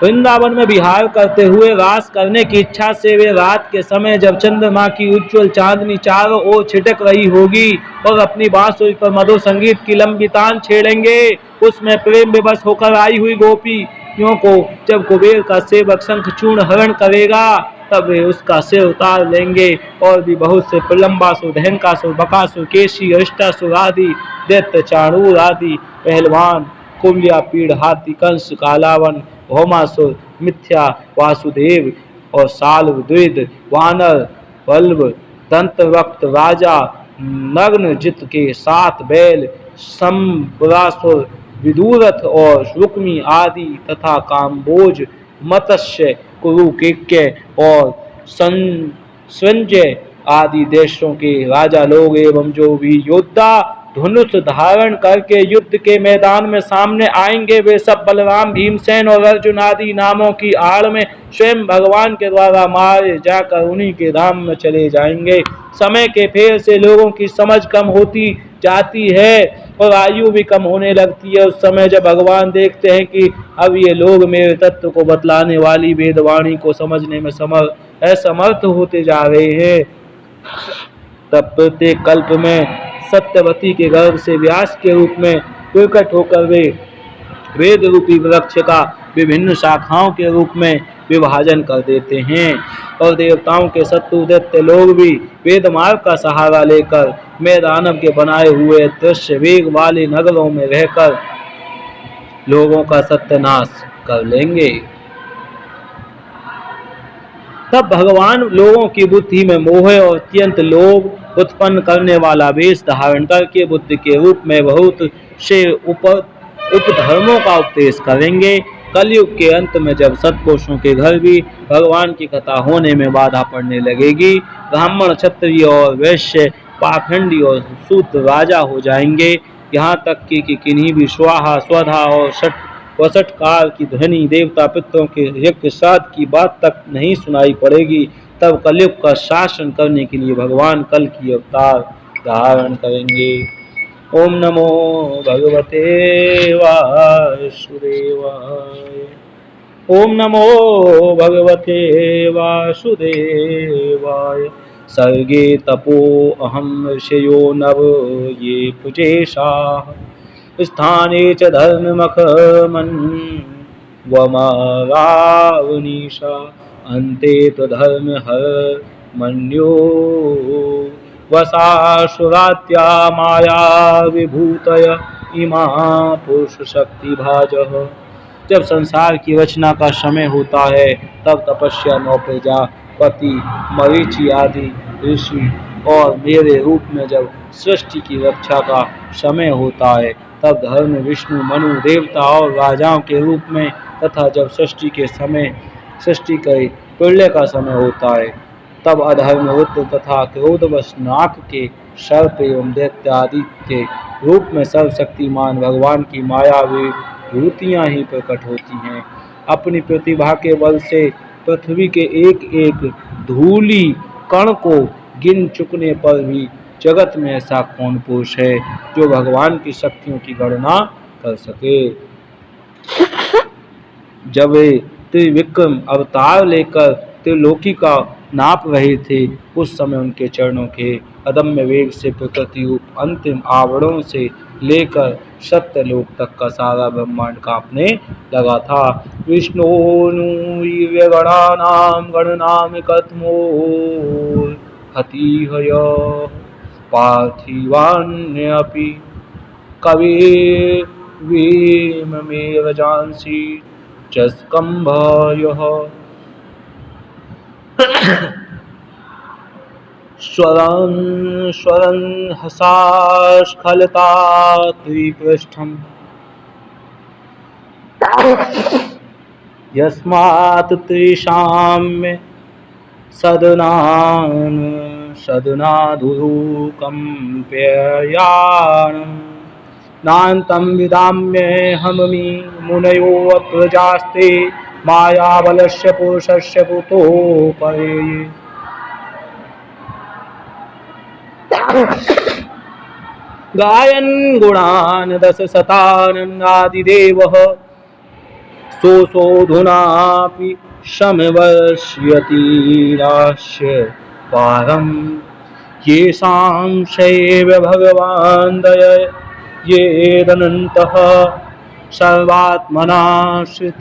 Speaker 1: वृंदावन में विहार करते हुए रास करने की इच्छा से वे रात के समय जब चंद्रमा की उज्ज्वल चांदनी चारों ओर छिटक रही होगी और अपनी बांसुरी पर मधुर संगीत की लंबी तान छेड़ेंगे, उसमें प्रेम विवश होकर आई हुई गोपियों को जब कुबेर का सेवक शंखचूर्ण हरण करेगा तब वे उसका सिर उतार लेंगे और भी बहुत से प्रलंबासुर, ढेंकासुर, बकासुर, केशी, अष्टासुर आदि, दैत्य, चाणूर आदि पहलवान, कुम्लिया, पीड़, हाथी, कंस, कालावन, भौमासुर, मिथ्या, वासुदेव और साल्व, द्विद, वानर, बल्ब, दंतवक्त राजा, नग्नजित के 7 बैल, संबरासुर, विदुरथ और रुक्मी आदि तथा काम्बोज, मत्स्य, कुरुकेक्य और संजय आदि देशों के राजा लोग एवं जो भी योद्धा धनुष धारण करके युद्ध के मैदान में सामने आएंगे वे सब बलराम, भीमसेन और अर्जुन आदि नामों की आड़ में स्वयं भगवान के द्वारा मारे जाकर उन्हीं के धाम में चले जाएंगे। समय के फेर से लोगों की समझ कम होती जाती है और आयु भी कम होने लगती है। उस समय जब भगवान देखते हैं कि अब ये लोग मेरे तत्व को बतलाने वाली वेदवाणी को समझने में असमर्थ होते जा रहे हैं, तब प्रत्येक कल्प में सत्यवती के गर्भ से व्यास के रूप में प्रकट होकर वे वेद रूपी वृक्ष का विभिन्न शाखाओं के रूप में विभाजन कर देते हैं और देवताओं के शत्रु दैत्य लोग भी वेद मार्ग का सहारा लेकर मैदानव के बनाए हुए दृश्य वेग वाले नगरों में रहकर लोगों का सत्यानाश कर लेंगे। तब भगवान लोगों की बुद्धि में मोह और अत्यंत लोभ उत्पन्न करने वाला वेश धारण करके बुद्धि के रूप में बहुत से उपधर्मों का उपदेश करेंगे। कलयुग के अंत में जब सत्पुरुषों के घर भी भगवान की कथा होने में बाधा पड़ने लगेगी, ब्राह्मण, क्षत्रिय और वैश्य, पाखंडी और शूद्र राजा हो जाएंगे, यहाँ तक कि किन्हीं भी स्वाहा, स्वधा और वसटकार की ध्वनि देवता पितरों के यज्ञ श्राद्ध की बात तक नहीं सुनाई पड़ेगी। तब कलयुग का शासन करने के लिए भगवान कल की अवतार धारण करेंगे। ओम नमो भगवते वासुदेवाय। ओम नमो भगवते वासुदेवाय। सर्गे तपो अहम ऋषयो नव ये पुजेशाः स्थाने च धर्ममखमन्वमरावनीशा अन्ते त्वधर्महरमन्यो वसासुरात्या माया विभूतय इमा पुरुषशक्तिभाजः। जब संसार की रचना का समय होता है तब तपस्या, नौ प्रजापति, मरीचि आदि ऋषि और मेरे रूप में जब सृष्टि की रक्षा का समय होता है तब धर्म, विष्णु, मनु, देवता और राजाओं के रूप में, तथा जब सृष्टि के प्रलय का समय होता है तब अधर्म, रुद्र तथा क्रोधवश नाक के सर्प एवं दैत्य आदि के रूप में सर्वशक्तिमान भगवान की माया विभूतियाँ ही प्रकट होती हैं। अपनी प्रतिभा के बल से पृथ्वी के एक एक धूलि कण को गिन चुकने पर भी जगत में ऐसा कौन पुरुष है जो भगवान की शक्तियों की गणना कर सके। जब वे त्रिविक्रम अवतार लेकर त्रिलोकी का नाप रहे थे उस समय उनके चरणों के अदम्य वेग से प्रकृति रूप अंतिम आवरणों से लेकर सत्यलोक तक का सारा ब्रह्मांड कांपने लगा था। विष्णोर्गणानां गणनां कथमोर्हतिहय पार्थिवान्यपि कविर्वीममेव जानसि चस्कम्भयः स्वरन् हसास्खलता त्रिपृष्ठम् यस्मात् त्रिशाम्य सदनाधुकम्प्ययानम् नान्तं विदाम्यहममि मुनयो प्रजास्ते मायाबलस्य पुरुषस्य पुतो परे। गायन गुणान दश शतानन्दादिदेवः सोऽधुनापि समवश्यतीरास्य पारम् येषां शैव भगवान् दययेदनन्तः सर्वात्मनाश्रित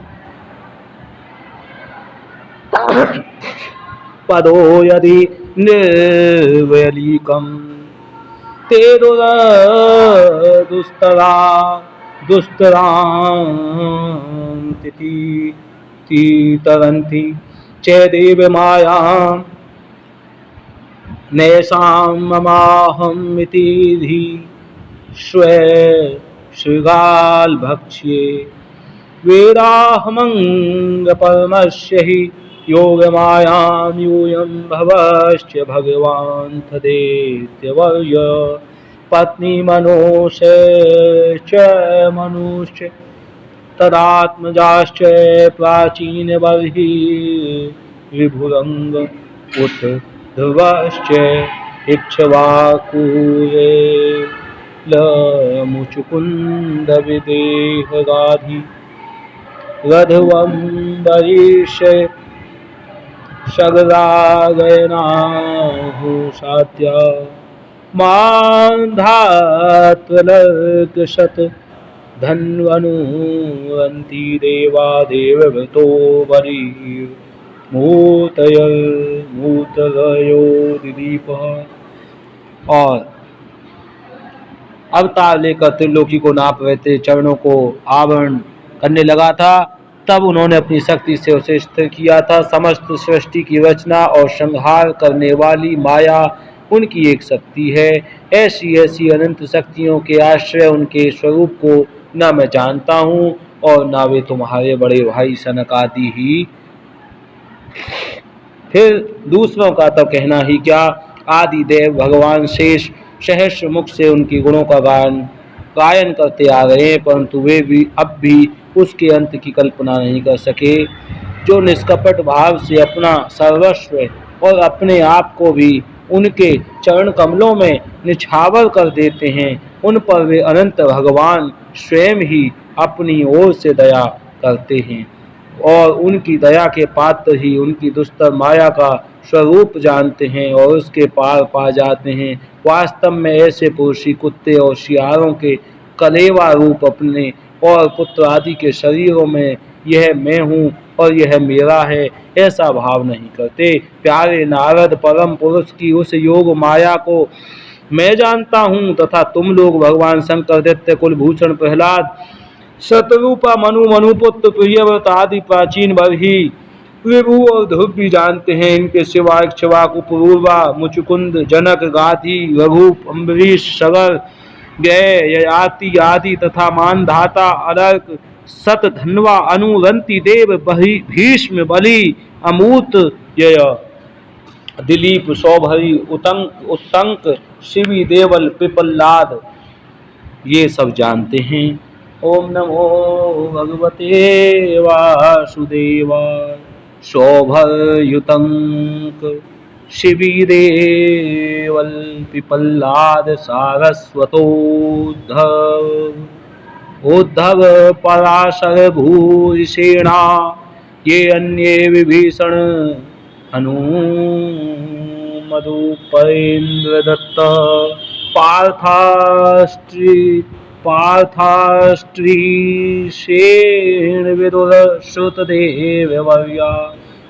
Speaker 1: पदो यदि निर्वलीकम् ते दुस्तरांति तरन्ति चेदेव मायां नैषां ममाहमिति धी श्रृगाल भक्ष्ये वेदाहमङ्गपरमस्य हि योगमायां यूयं भवश्च भगवान् तदेत्यवर्य पत्नी मनुष्य तदात्मजाश्च प्राचीन बर्हि विभुरंग उत ध्रुवश्च इक्ष्वाकुरे मुचुकुंद विदेह गाधि रघुवं वरीश शगरागयनाहुषाद्या मान्धात्वलर्कशत धन्वनुरन्ति देवा देवव्रतो वरी मूतयो दिदीपः। और अवतार लेकर त्रिलोकी को नाप रहे थे, चरणों को आवरण करने लगा था, तब उन्होंने अपनी शक्ति से उसे स्थिर किया था। समस्त सृष्टि की रचना और संहार करने वाली माया उनकी एक शक्ति है। ऐसी ऐसी अनंत शक्तियों के आश्रय उनके स्वरूप को न मैं जानता हूँ और न वे तुम्हारे बड़े भाई सनक आदि ही। फिर दूसरों का तो कहना ही क्या, आदि देव भगवान शेष सहस्र मुख से उनके गुणों का गायन करते आ रहे हैं, परंतु वे भी अब भी उसके अंत की कल्पना नहीं कर सके। जो निष्कपट भाव से अपना सर्वस्व और अपने आप को भी उनके चरण कमलों में निछावर कर देते हैं, उन पर वे अनंत भगवान स्वयं ही अपनी ओर से दया करते हैं और उनकी दया के पात्र ही उनकी दुस्तर माया का स्वरूप जानते हैं और उसके पार पा जाते हैं। वास्तव में ऐसे पुरुषी कुत्ते और शियारों के कलेवा रूप अपने और पुत्र आदि के शरीरों में यह मैं हूँ और यह मेरा है ऐसा भाव नहीं करते। प्यारे नारद, परम पुरुष की उस योग माया को मैं जानता हूँ तथा तुम लोग भगवान शंकर, दैत्य कुलभूषण प्रहलाद, शतरूपा मनु, मनुपुत्र, प्रियव्रत आदि प्राचीन बर्ही, विभु और ध्रुव भी जानते हैं। इनके सिवा इक्ष्वाकु, पुरूरवा, मुचुकुंद, जनक, गाधी, रघु, अम्बरीश, सगर, गय, ययाति आदि तथा मानधाता, अलर्क, सत, धन्वा, अनुरंति देव, भीष्म, बलि, अमूत, यय, दिलीप, सौभरी, उत्तंक, शिवी, देवल, पिपल्लाद ये सब जानते हैं। ओम नमो भगवते वासुदेवाय। सौभर, युतंक, शिवी, देवल, पिपल्लाद, उद्धव, पराशर, भूरिसेना ये अन्ये विभीषण, मधुपेन्द्र दत्त, पार्थास्त्रीशेन, विदुर, श्रुतदेव वर्या।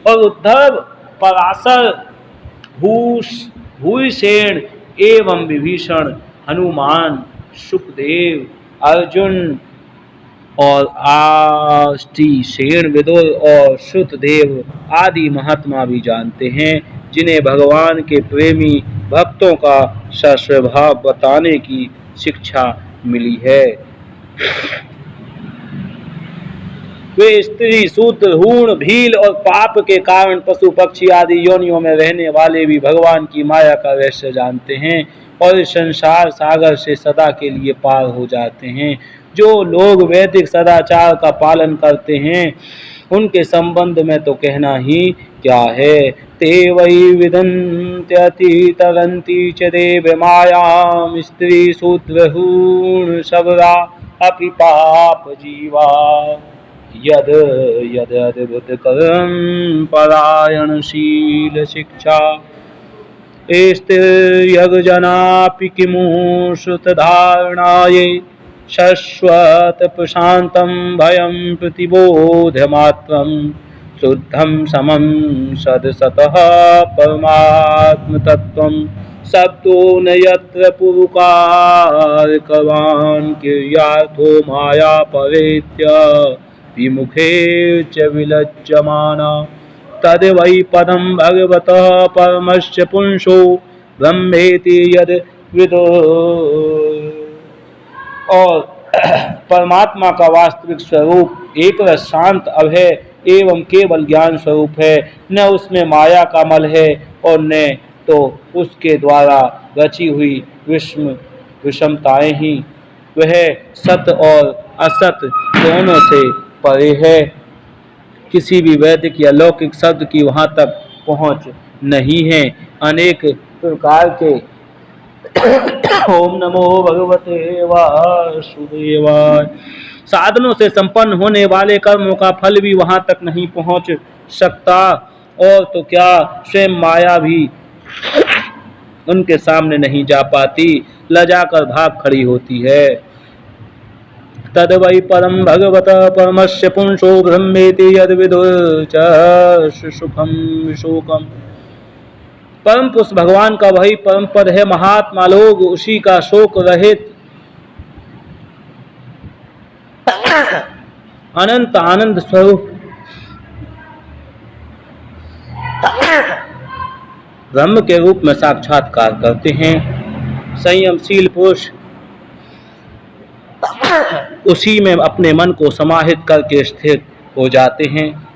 Speaker 1: और उद्धव, पराशर, भूरिसेन एवं विभीषण, हनुमान, सुखदेव, अर्जुन और आस्तीसेन, विदुर और श्रुतदेव आदि महात्मा भी जानते हैं, जिन्हें भगवान के प्रेमी भक्तों का स्वभाव बताने की शिक्षा मिली है। वे स्त्री, शूद्र, हूण, भील और पाप के कारण पशु पक्षी आदि योनियों में रहने वाले भी भगवान की माया का रहस्य जानते हैं और इस संसार सागर से सदा के लिए पार हो जाते हैं। जो लोग वैदिक सदाचार का पालन करते हैं उनके संबंध में तो कहना ही क्या है। ते वै विदन्त्यति तरन्ति च देव मायां स्त्री शूद्रहूण शबरा अपि पाप जीवा यद यद अद्भुत कर्म परायणशील शिक्षा स्त्रियगजनापि किमु श्रुतधारणायै शश्वत प्रशान्तं भयं प्रतिबोध्यमात्रं शुद्धं समं सदसतः परमात्मतत्त्वं शब्दो न यत्र पुरुकारकवान् क्रियार्थो माया परेत्य विमुखे च विलज्जमाना तद वै पदं भगवतः परमस्य पुंसो ब्रह्मेति यद विदो। और परमात्मा का वास्तविक स्वरूप एक रस शांत अभय एवं केवल ज्ञान स्वरूप है। न उसमें माया का मल है और न तो उसके द्वारा रची हुई विषमताएं ही। वह सत और असत दोनों से परे है। किसी भी वैदिक या लौकिक शब्द की वहाँ तक पहुँच नहीं है। अनेक प्रकार के ओम नमो भगवते वासुदेवाय साधनों से संपन्न होने वाले कर्मों का फल भी वहाँ तक नहीं पहुँच सकता। और तो क्या स्वयं माया भी उनके सामने नहीं जा पाती, लजाकर भाग खड़ी होती है। तद वै परम भगवत परमस्य पुंसो ब्रह्मेति यद विदुर्च सुखम शोकम। परम पुरुष भगवान का वही परम पद है। महात्मा लोग उसी का शोक रहित अनंत आनंद स्वरूप ब्रह्म के रूप में साक्षात्कार करते हैं। संयमशील पुरुष उसी में अपने मन को समाहित करके स्थिर हो जाते हैं।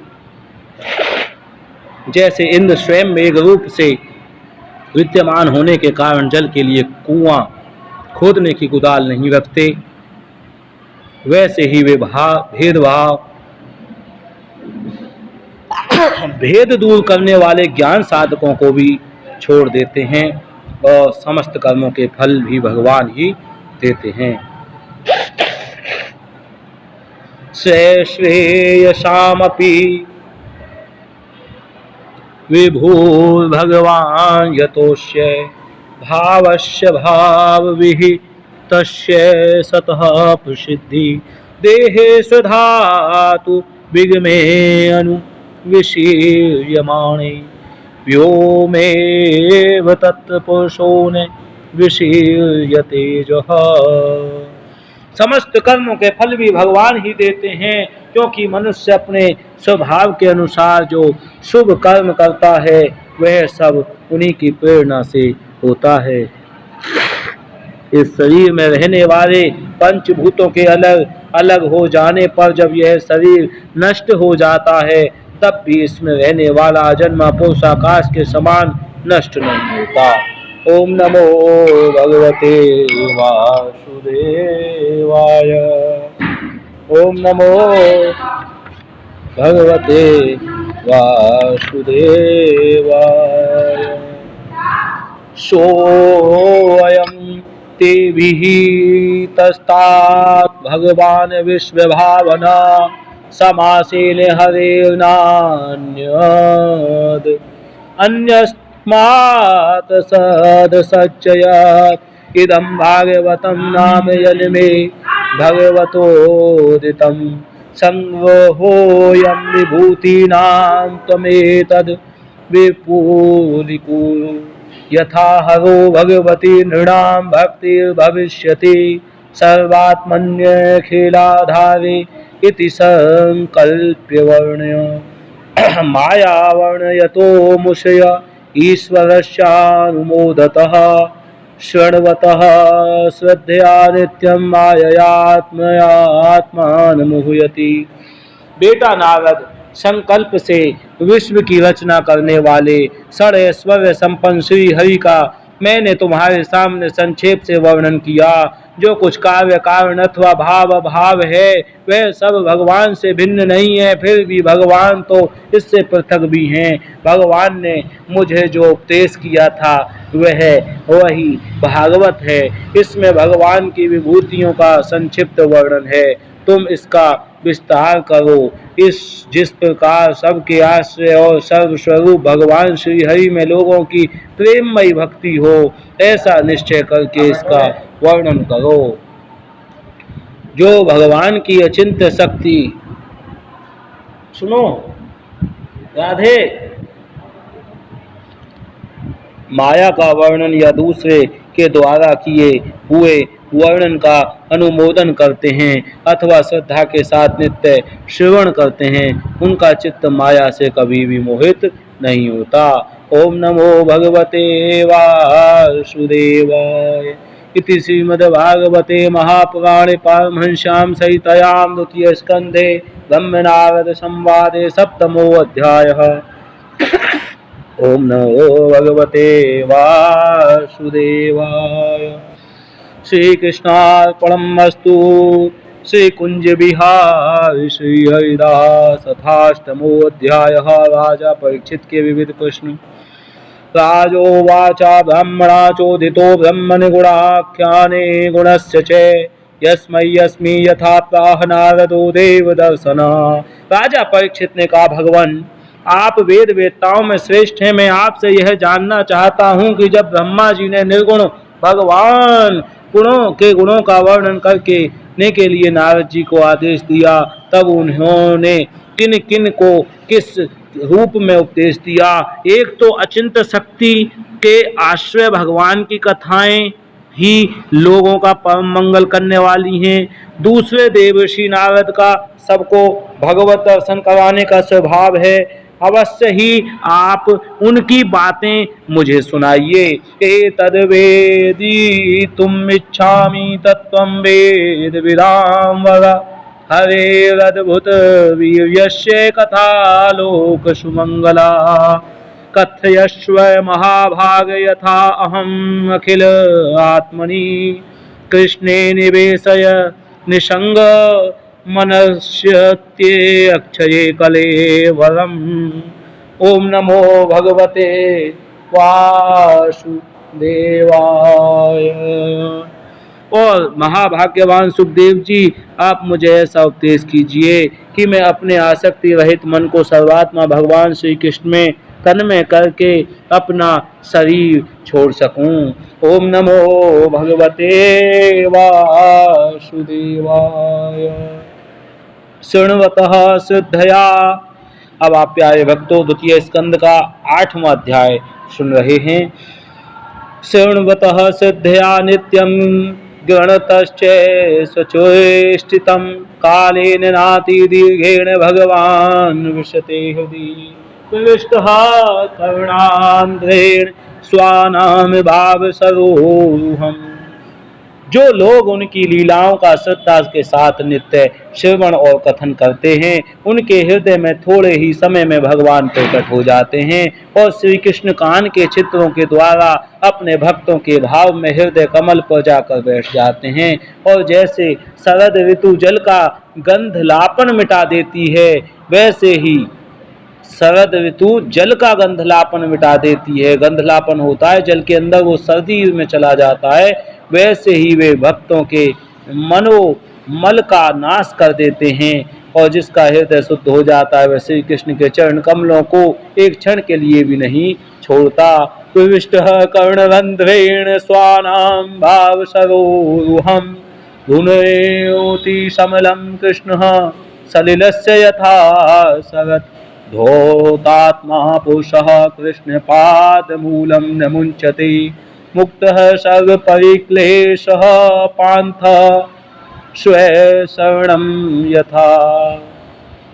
Speaker 1: जैसे इंद्र स्वयं मेघ रूप से विद्यमान होने के कारण जल के लिए कुआं खोदने की कुदाल नहीं रखते, वैसे ही वे भेद दूर करने वाले ज्ञान साधकों को भी छोड़ देते हैं और समस्त कर्मों के फल भी भगवान ही देते हैं। श्रेयसामपि विभुर्भगवान् यतोस्य भावस्य भावविहितस्य सतः प्रसिद्धि देहे स्वधातु विगमे अनुविशीर्यमाणे व्योमेव तत्पुरुषो न विशीर्यते जः। समस्त कर्मों के फल भी भगवान ही देते हैं, क्योंकि मनुष्य अपने स्वभाव के अनुसार जो शुभ कर्म करता है वह सब उन्हीं की प्रेरणा से होता है। इस शरीर में रहने वाले पंचभूतों के अलग अलग हो जाने पर जब यह शरीर नष्ट हो जाता है तब भी इसमें रहने वाला अजन्मा पुरुष आकाश के समान नष्ट नहीं होता। ओम नमो भगवते वासुदेवाय। ओम नमो भगवते वासुदेवाय। सोऽयं ते विहितस्तात् भगवान् विश्वभावना समासेन हरेर्नान्यद् अन्यस्मात् सदसच्चयात् इदं भागवतं नाम यन्मे भगवतोदितं संग्रहोऽयं विभूतीनां त्वमेतद् विपुलीकुरु यथा हरो भगवती नृणां भक्तिर्भविष्यति सर्वात्मन्यखिलाधारे इति संकल्प्य वर्ण्य माया वर्णयतो मुषय ईश्वरस्यानुमोदतः शृण्वतः श्रद्धया नित्यं माययात्मयात्मानमुह्यति। बेटा नारद, संकल्प से विश्व की रचना करने वाले षड ऐश्वर्य संपन्न श्री हरि का मैंने तुम्हारे सामने संक्षेप से वर्णन किया। जो कुछ कार्य कारण अथवा भाव अभाव है वह सब भगवान से भिन्न नहीं है, फिर भी भगवान तो इससे पृथक भी हैं। भगवान ने मुझे जो उपदेश किया था वह वही भागवत है। इसमें भगवान की विभूतियों का संक्षिप्त वर्णन है। तुम इसका विस्तार करो। जिस प्रकार सबके आश्रय और सर्वस्वरूप भगवान श्री हरि में लोगों की प्रेममयी भक्ति हो, ऐसा निश्चय करके इसका वर्णन करो। जो भगवान की अचिंत्य शक्ति, सुनो राधे, माया का वर्णन या दूसरे के द्वारा किए हुए वर्णन का अनुमोदन करते हैं अथवा श्रद्धा के साथ नित्य श्रवण करते हैं, उनका चित्त माया से कभी भी मोहित नहीं होता। ओम नमो भगवते वासुदेवाय। इति श्रीमद्भागवते महापुराणे पारमहंस्यां सहितायां द्वितीय स्कंधे ब्रह्म नारद संवादे सप्तमो अध्यायः। ओम नमो भगवते वासुदेवाय। श्री कृष्णार्पणमस्तु। श्री कुंज बिहारी श्री हरिदास। अथाष्टमोऽध्यायः। राजा परीक्षित के विविध प्रश्न। राजोवाच ब्रह्मणा चोदितो ब्रह्मन् गुणाख्याने गुणस्य च यस्मै यस्मि यथा प्राह नारदो देवदर्शना। राजा परीक्षित ने कहा, भगवान आप वेद वेत्ताओं में श्रेष्ठ हैं। मैं आपसे यह जानना चाहता हूँ कि जब ब्रह्मा जी ने निर्गुण भगवान गुणों का वर्णन करके ने के लिए नारद जी को आदेश दिया, तब उन्होंने किन किन को किस रूप में उपदेश दिया। एक तो अचिंत शक्ति के आश्रय भगवान की कथाएं ही लोगों का परम मंगल करने वाली हैं। दूसरे देवर्षि नारद का सबको भगवत दर्शन कराने का स्वभाव है। अवश्य ही आप उनकी बातें मुझे सुनाइए। एतद् वेदितुम् इच्छामि तत्त्वं वेद विदां वद। हरेरद्भुत वीर्यस्य कथा लोक सुमंगला। कथयस्व महाभाग यथा अहम् अखिल आत्मनि कृष्णे निवेशय निसंग मनस्यते अक्षये कलेवरम्। ओम नमो भगवते वासुदेवाय। और महाभाग्यवान सुखदेव जी, आप मुझे ऐसा उपदेश कीजिए कि मैं अपने आसक्ति रहित मन को सर्वात्मा भगवान श्री कृष्ण में तन्मय करके अपना शरीर छोड़ सकूं। ओम नमो भगवते वासुदेवाय। शृण्वतः श्रद्धया। अब आप प्यारे भक्तों द्वितीय स्कंद का 8वां अध्याय सुन रहे हैं। शृण्वतः श्रद्धया नित्यं गणतश्च स्वचोष्टितं कालेन नाति दीर्घेण भगवान् विशते हृदि प्रविष्टः करुणान्ध्रेण स्वानाम भाव सरोहम्। जो लोग उनकी लीलाओं का श्रद्धा के साथ नित्य श्रवण और कथन करते हैं, उनके हृदय में थोड़े ही समय में भगवान प्रकट हो जाते हैं और श्री कृष्ण कान के चित्रों के द्वारा अपने भक्तों के भाव में हृदय कमल पर जाकर बैठ जाते हैं। और जैसे शरद ऋतु जल का गंधलापन मिटा देती है, वैसे ही शरद ऋतु जल का गंधलापन मिटा देती है। गंधलापन होता है जल के अंदर, वो सर्दी में चला जाता है। वैसे ही वे भक्तों के मनोमल का नाश कर देते हैं और जिसका हृदय शुद्ध हो जाता है वह श्री कृष्ण के चरण कमलों को एक क्षण के लिए भी नहीं छोड़ता। प्रविष्टः कर्णरंध्रेण स्वानां भाव सरोरुहम् धुनोति समलं कृष्णः सलिलस्य यथा शरत् धोतात्मा पुरुषः कृष्ण पादमूलं न मुञ्चति मुक्तः सर्वपरिक्लेशः पान्थः स्वशरणं यथा।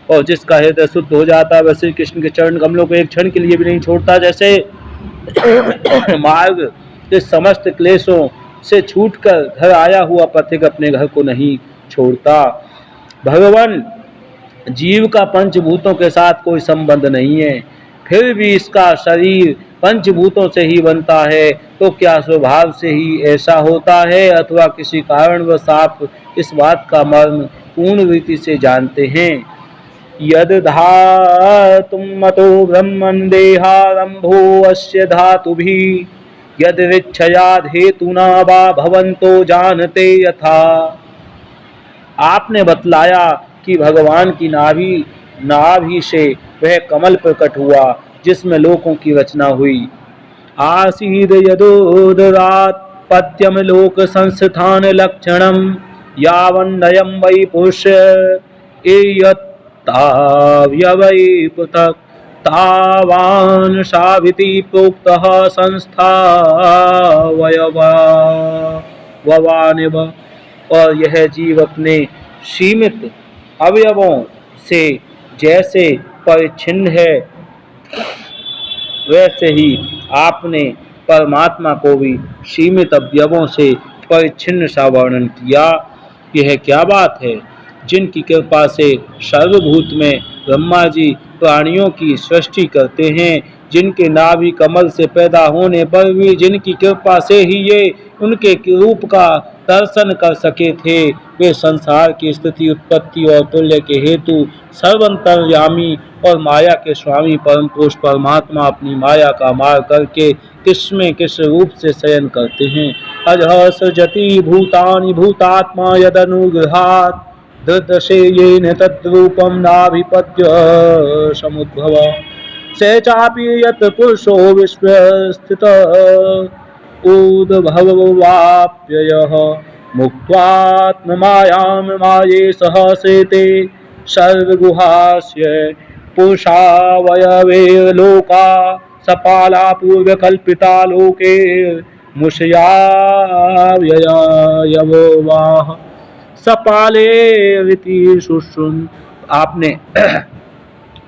Speaker 1: और जिसका हृदय शुद्ध हो जाता है वह श्री कृष्ण के चरण कमलों को एक क्षण के लिए भी नहीं छोड़ता। जैसे मार्ग के समस्त क्लेशों से छूटकर घर आया हुआ पथिक अपने घर को नहीं छोड़ता। भगवान जीव का पंचभूतों के साथ कोई संबंध नहीं है, फिर भी इसका शरीर पंचभूतों से ही बनता है, तो क्या स्वभाव से ही ऐसा होता है अथवा किसी कारणवश आप इस बात का मर्म पूर्ण रीति से जानते हैं? यद धातुं मतो ब्रह्मन् देहारंभो अस्य धातुभिः यद विच्छयाद हेतुना वा भवन्तो जानते यथा। आपने बतलाया कि भगवान की नाभि से वह कमल प्रकट हुआ जिसमें लोकों की रचना हुई। आसीद यदोदरात् पत्यम लोक संस्थान लक्षणम यावन्नयं वै पुरुष एयत्ताव्यवै पृथक् तावान् साविति प्रोक्तः संस्थावयवानिव। और यह जीव अपने सीमित अवयवों से जैसे परिच्छिन्न है, वैसे ही आपने परमात्मा को भी सीमित अवयवों से परिच्छिन्न सा वर्णन किया। यह क्या बात है? जिनकी कृपा से सर्वभूत में ब्रह्मा जी प्राणियों की सृष्टि करते हैं, जिनके नाभि कमल से पैदा होने पर भी जिनकी कृपा से ही ये उनके रूप का दर्शन कर सके थे, वे संसार की स्थिति उत्पत्ति और तुल्य के हेतु सर्वंतर्यामी और माया के स्वामी परम पुरुष परमात्मा अपनी माया का मार करके किस में किस रूप से शयन करते हैं। अजः सृजति भूतानि भूतात्मा यदनुगृहात् दृदशे येन तद्रूपं नाभिपद्य समुद्भव स चापि यत् पुरुषो विश्वस्थितः उद्भववाप्ययः मुक्त्वात्ममायां मायेशः सेते सर्वगुहास्य पुरुषावयवेर्लोका सपाला पूर्वकल्पिता लोके मुषयावयवोवाह सपाले रीति सुषुम। आपने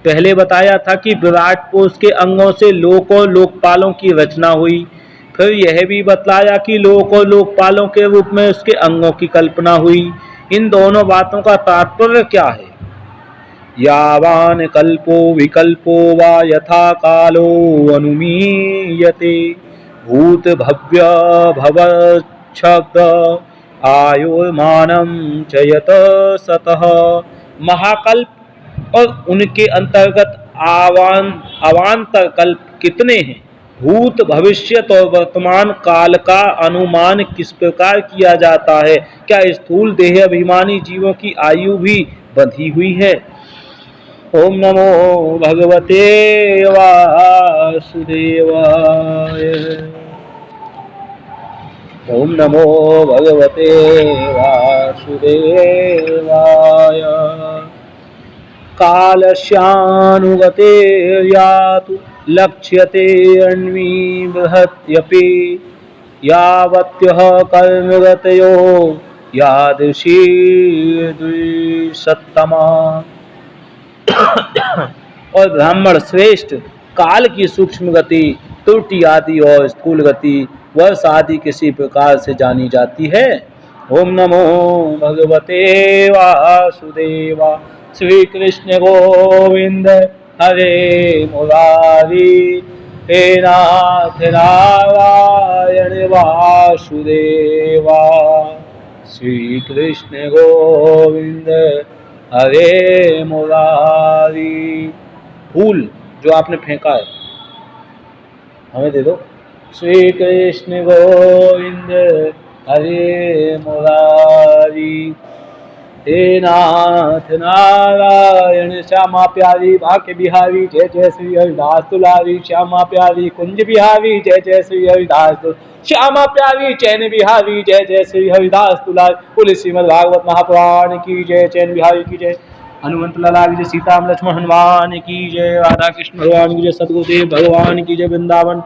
Speaker 1: पहले बताया था कि विराट कोश के अंगों से लोक और लोकपालों की रचना हुई। फिर यह भी बतलाया कि लोक और लोकपालों के रूप में उसके अंगों की कल्पना हुई। इन दोनों बातों का तात्पर्य क्या है? यावान कल्पो विकल्पो वा यथा कालो अनुमीयते भूत भव्य भवच्छब्द आयुर्मानं च यत सतः। महाकल्प और उनके अंतर्गत अवान्तर कल्प कितने हैं? भूत भविष्यत और वर्तमान काल का अनुमान किस प्रकार किया जाता है? क्या स्थूल देह अभिमानी जीवों की आयु भी बंधी हुई है? ओम नमो भगवते वासुदेवाय। ओम नमो भगवते वासुदेवाय। कालस्यानुगते यातु लक्ष्यते अन्वी बृहत्यपि यावत्यः कर्मगतयो यादृशी द्विसत्तमा। और ब्राह्मण श्रेष्ठ काल की सूक्ष्म गति, त्रुटि आदि और स्थूल गति वर्ष आदि किसी प्रकार से जानी जाती है। ओम नमो भगवते वासुदेवा। श्री कृष्ण गोविंद हरे मुरारी हे नाथ नारायण वासुदेवा। श्री कृष्ण गोविंद हरे मुरारी। फूल जो आपने फेंका है हमें दे दो। श्री कृष्ण गोविंद हरे मुरारी हे नाथ नारायण श्यामा प्यारी भाग्य बिहारी जय जय श्री हरिदास दुलारी। श्यामा प्यारी कुंज बिहारी जय जय श्री हरिदास श्यामा प्यारी चैन बिहारी जय जय श्री हरिदास दुलारी। बोले श्रीमद् भागवत महापुराण की जय। चैन बिहारी की जय। हनुमंत लाला की जय। सीता लक्ष्मण हनुमान की जय। राधा कृष्ण भगवान की जय। सदगुरुदेव भगवान की जय। वृंदावन